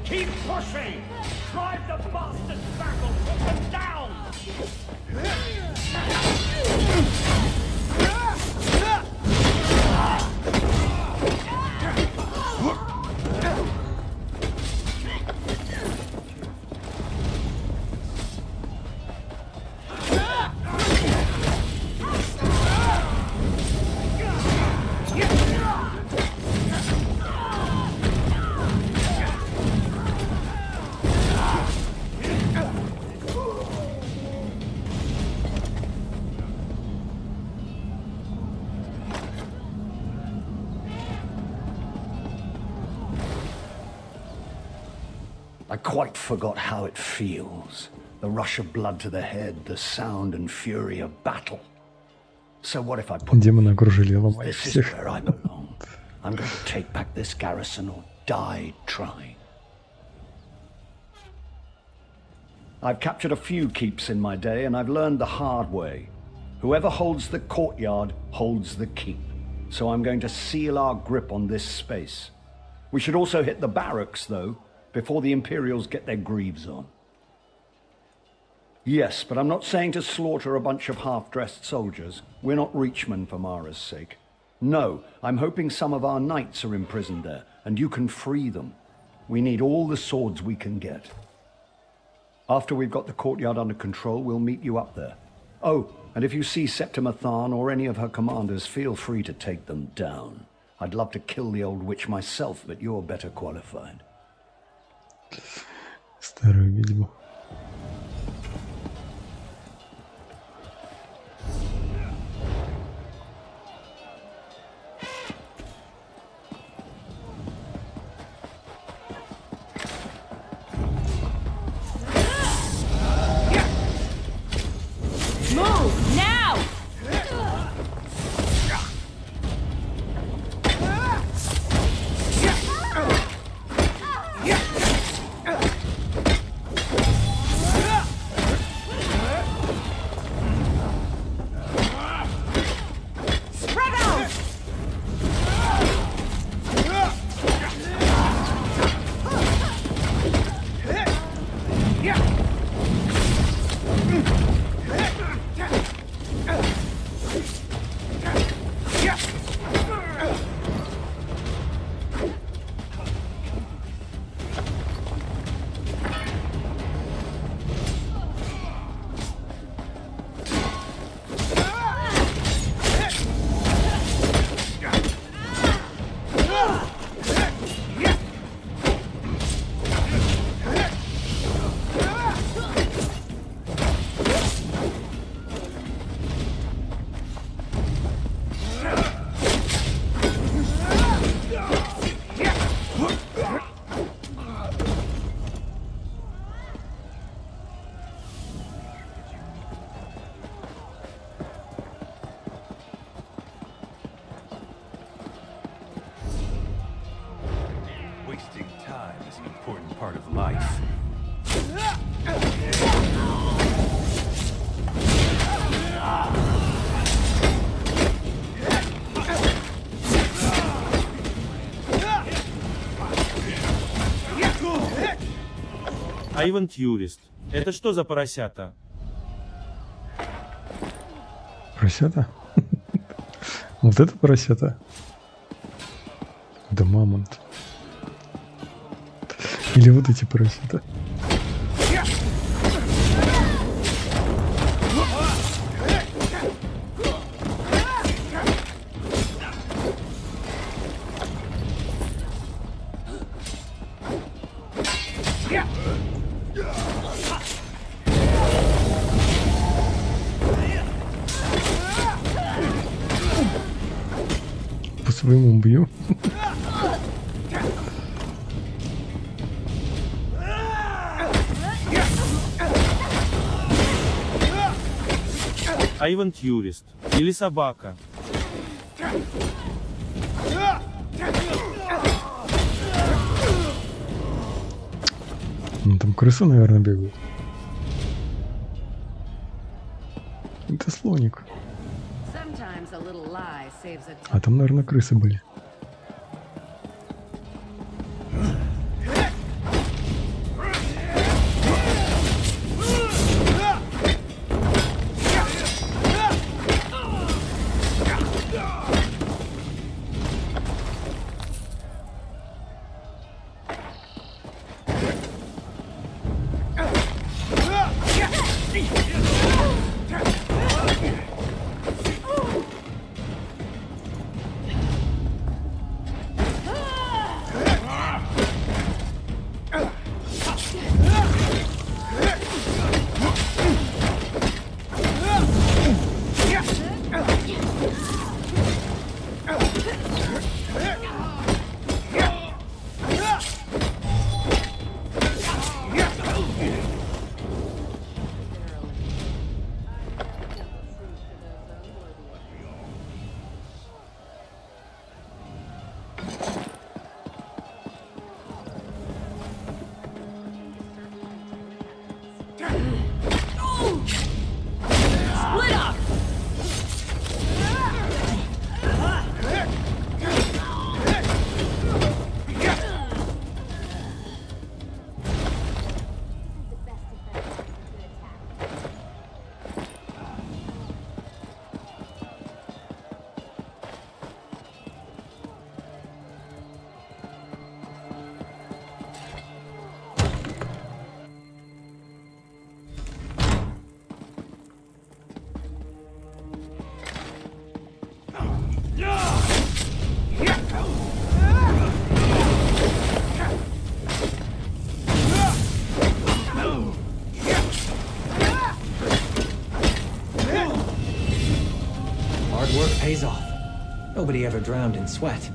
Keep pushing! Drive the bastards back or put them down! I quite forgot how it feels. The rush of blood to the head, the sound and fury of battle. So what if I put Демоны окружили, ломай this is всех. where I belong. I'm going to take back this garrison or die trying. I've captured a few keeps in my day, and I've learned the hard way. Whoever holds the courtyard holds the keep. So I'm going to seal our grip on this space. We should also hit the barracks, though, before the Imperials get their greaves on. Yes, but I'm not saying to slaughter a bunch of half-dressed soldiers. We're not Reachmen for Mara's sake. No, I'm hoping some of our knights are imprisoned there, and you can free them. We need all the swords we can get. After we've got the courtyard under control, we'll meet you up there. Oh, and if you see Septima Tharn or any of her commanders, feel free to take them down. I'd love to kill the old witch myself, but you're better qualified. Старую ведьму. Move now! Авантюрист. Это что за поросята? Поросята? Вот это поросята? Да мамонт. Или вот эти поросята? По своему бью. Авантюрист. Или собака. Ну там крысы, наверное, бегают. Это слоник. А там, наверное, крысы были. Hard work pays off. Nobody ever drowned in sweat.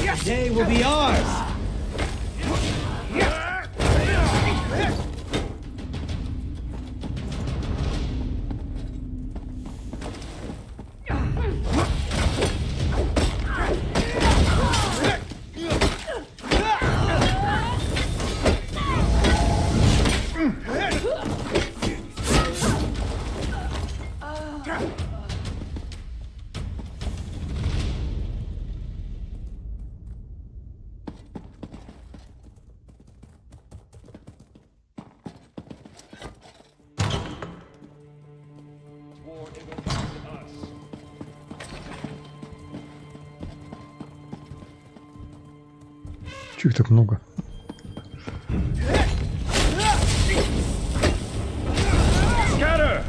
The day will be ours! Чё их так много? Scatter!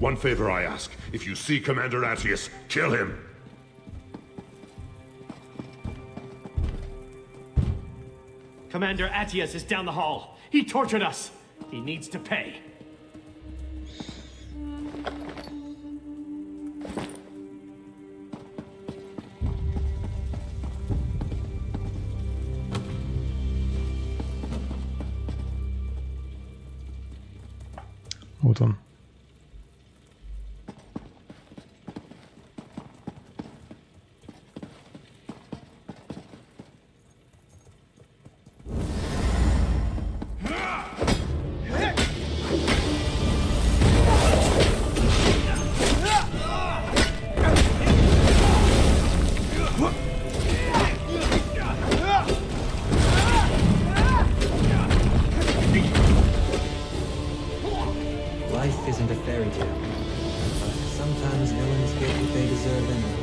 One favor I ask. If you see Commander Attius, kill him. Commander Attius is down the hall. He tortured us. He needs to pay. Вот он. Life isn't a fairy tale, but sometimes villains get what they deserve anyway.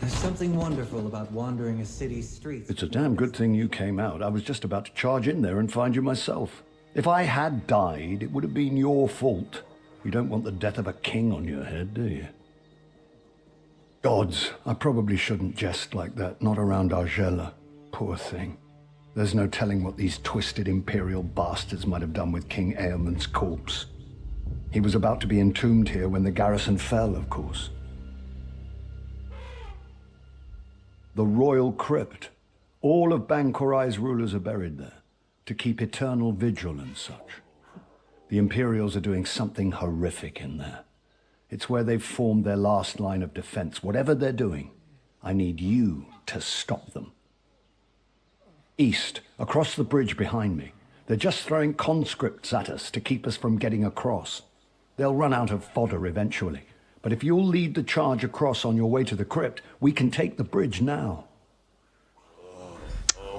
Something wonderful about wandering a city's streets. It's a damn good thing you came out. I was just about to charge in there and find you myself. If I had died, it would have been your fault. You don't want the death of a king on your head, do you? Gods, I probably shouldn't jest like that, not around Argella. Poor thing. There's no telling what these twisted imperial bastards might have done with King Eamond's corpse. He was about to be entombed here when the garrison fell, of course. The royal crypt. All of Bankorai's rulers are buried there, to keep eternal vigil and such. The Imperials are doing something horrific in there. It's where they've formed their last line of defense. Whatever they're doing, I need you to stop them. East, across the bridge behind me. They're just throwing conscripts at us to keep us from getting across. They'll run out of fodder eventually. But if you'll lead the charge across on your way to the crypt, we can take the bridge now.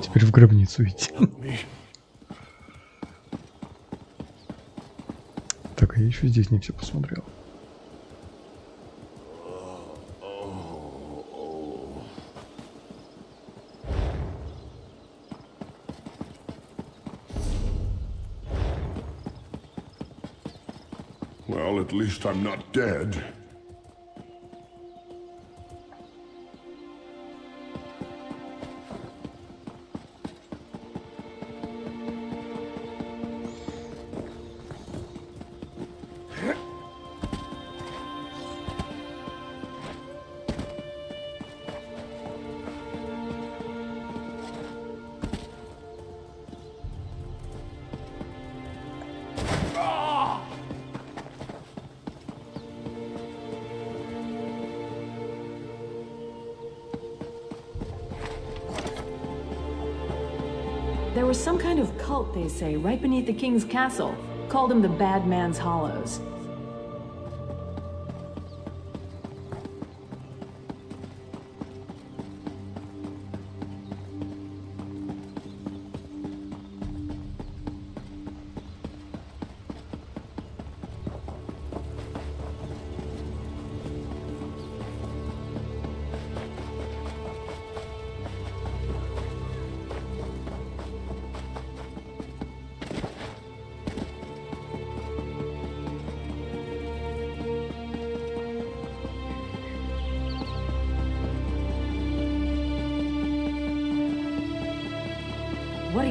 Теперь в гробницу идти. Так, я еще здесь не все посмотрел. Well, at least I'm not dead. There was some kind of cult, they say, right beneath the king's castle. Called them the Bad Man's Hollows.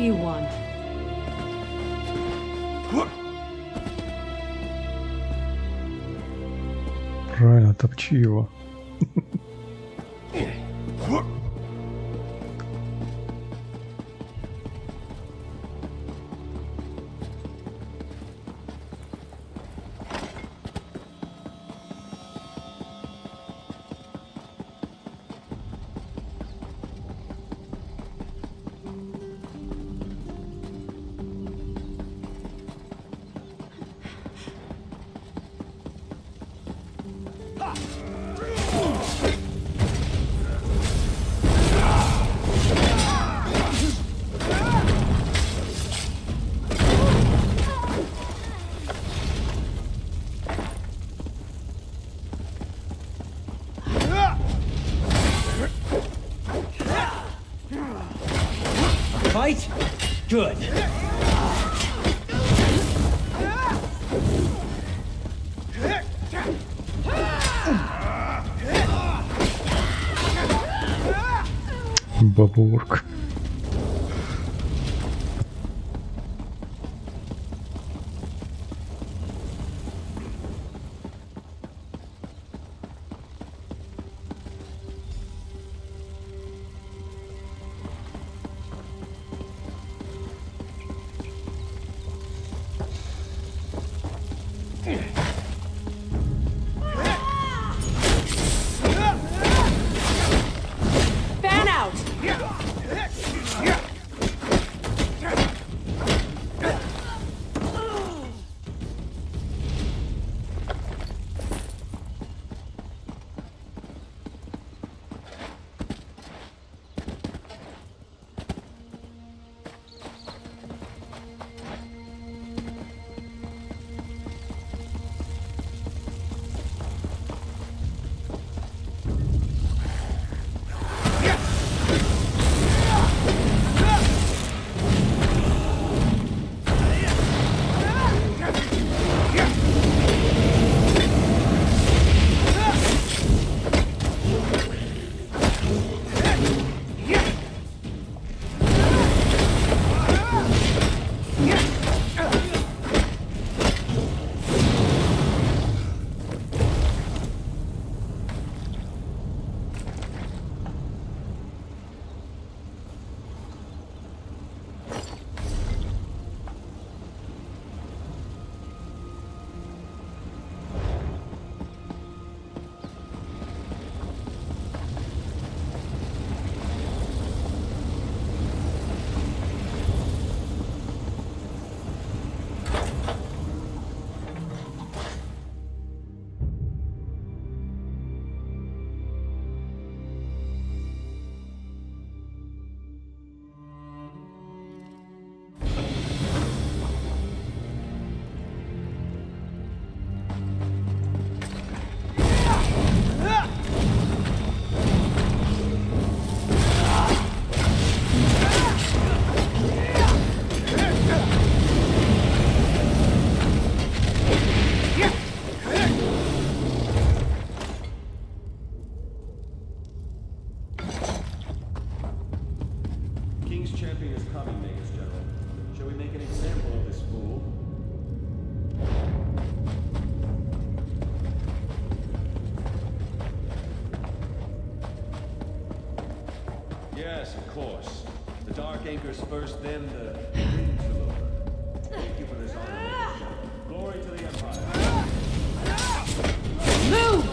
you want? Правильно, топчи его. Fight? Good. Бабург. Fan out! King's champion is coming, Magus General. Shall we make an example of this fool? Yes, of course. The Dark Anchors first, then the Wings will over. Thank you for this honor, Magus General. Glory to the Empire. Move!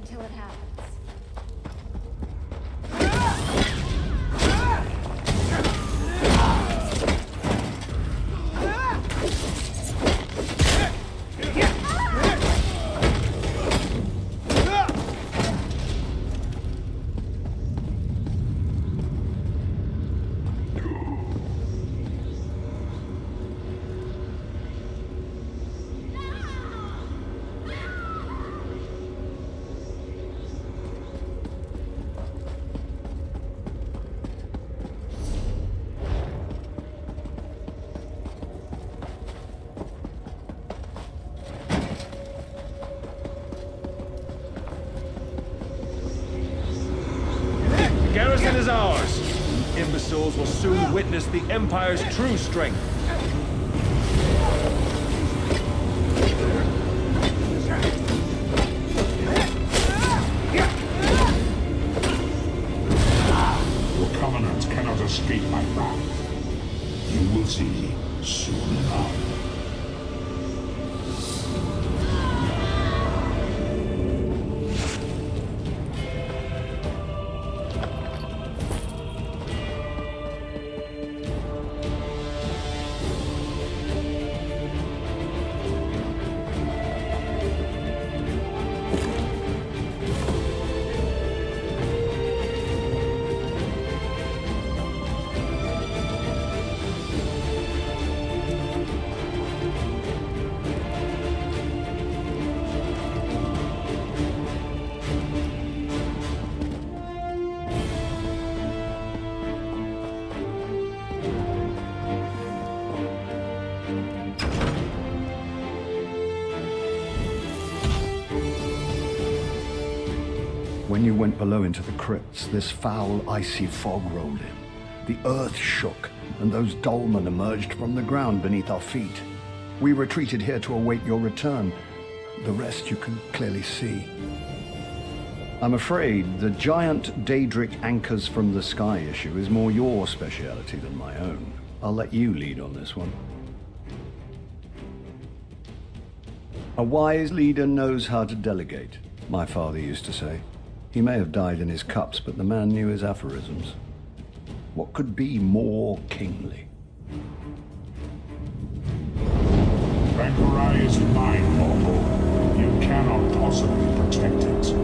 until it happens. Garrison is ours. You imbeciles will soon witness the Empire's true strength. Your covenant cannot escape my wrath. You will see soon enough. When you went below into the crypts, this foul, icy fog rolled in. The earth shook, and those dolmen emerged from the ground beneath our feet. We retreated here to await your return. The rest you can clearly see. I'm afraid the giant Daedric anchors from the sky issue is more your speciality than my own. I'll let you lead on this one. A wise leader knows how to delegate, my father used to say. He may have died in his cups, but the man knew his aphorisms. What could be more kingly? Bankurai is mine, mortal. You cannot possibly protect it.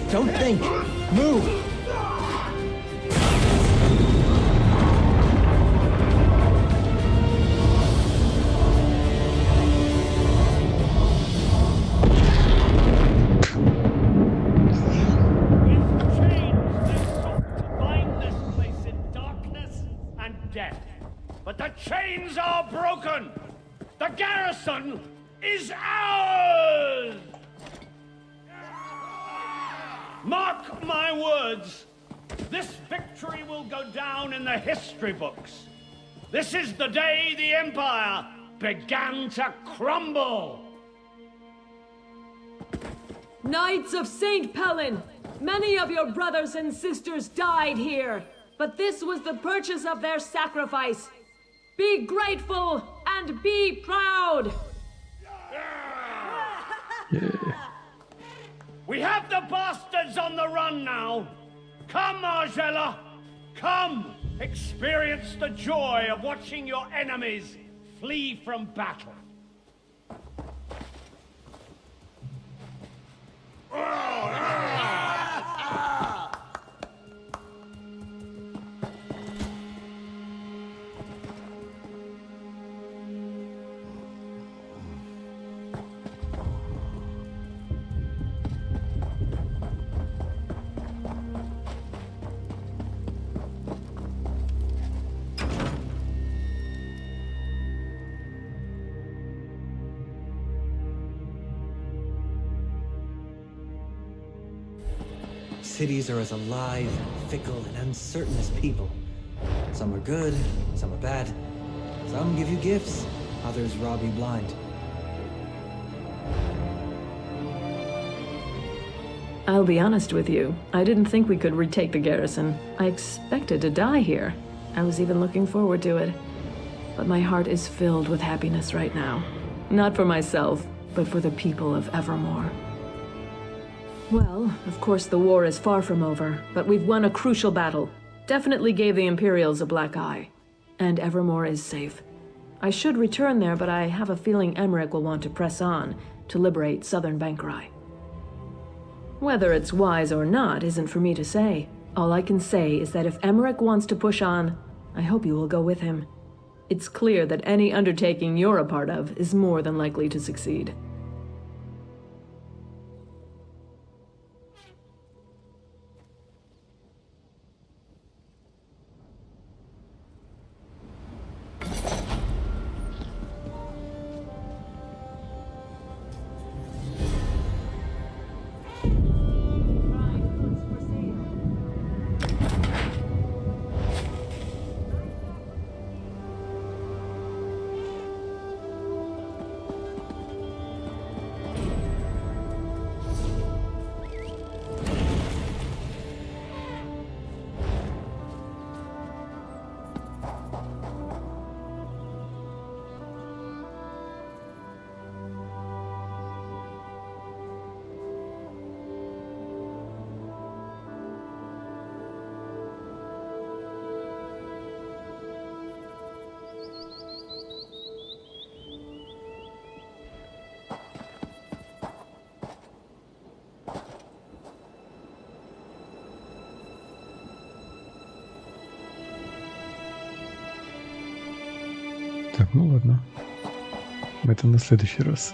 Don't think! Move! But the chains are broken! The garrison is ours! Mark my words, this victory will go down in the history books. This is the day the Empire began to crumble. Knights of St. Pellin, many of your brothers and sisters died here, but this was the purchase of their sacrifice. Be grateful and be proud! We have the bastards on the run now. Come, Argella. Come, experience the joy of watching your enemies flee from battle. cities are as alive, fickle, and uncertain as people. Some are good, some are bad. Some give you gifts, others rob you blind. I'll be honest with you. I didn't think we could retake the garrison. I expected to die here. I was even looking forward to it. But my heart is filled with happiness right now. Not for myself, but for the people of Evermore. Well, of course the war is far from over, but we've won a crucial battle. Definitely gave the Imperials a black eye. And Evermore is safe. I should return there, but I have a feeling Emmerich will want to press on to liberate southern Bankrai. Whether it's wise or not isn't for me to say. All I can say is that if Emmerich wants to push on, I hope you will go with him. It's clear that any undertaking you're a part of is more than likely to succeed. Так, ну ладно. Это на следующий раз.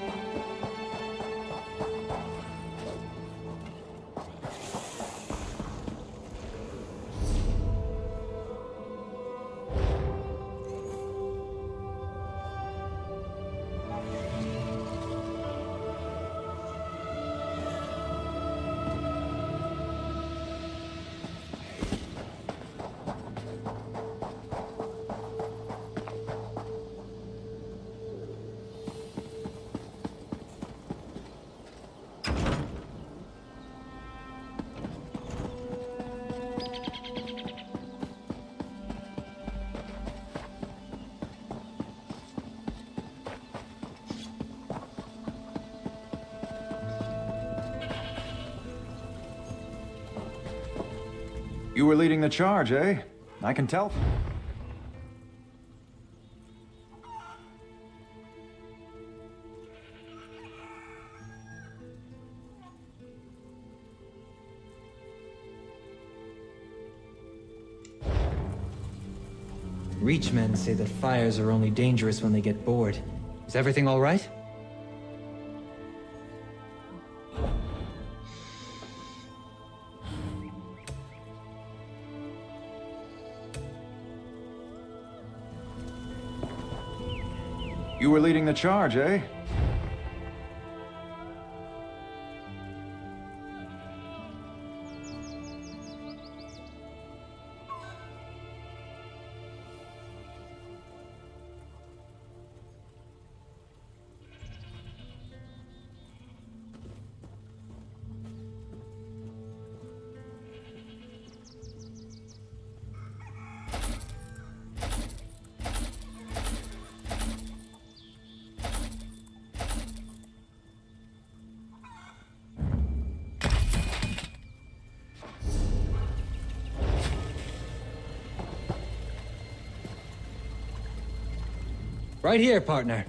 You were leading the charge, eh? I can tell. Reachmen say that fires are only dangerous when they get bored. Is everything all right? You were leading the charge, eh? Right here, partner.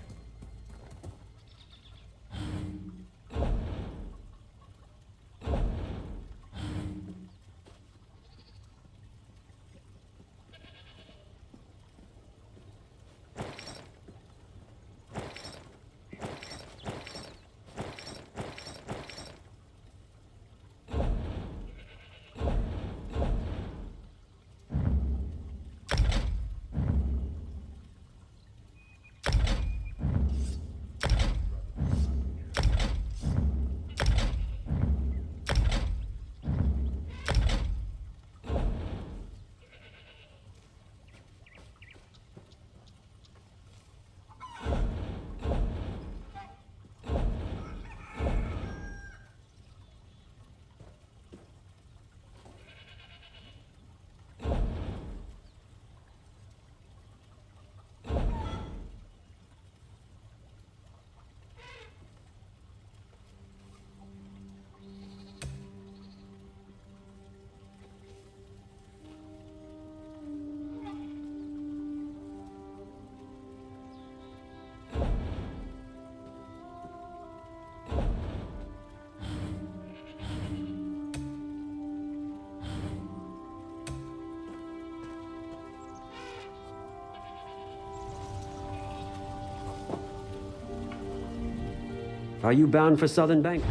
Are you bound for Southern Bank?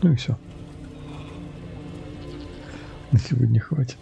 Ну и все. На сегодня хватит.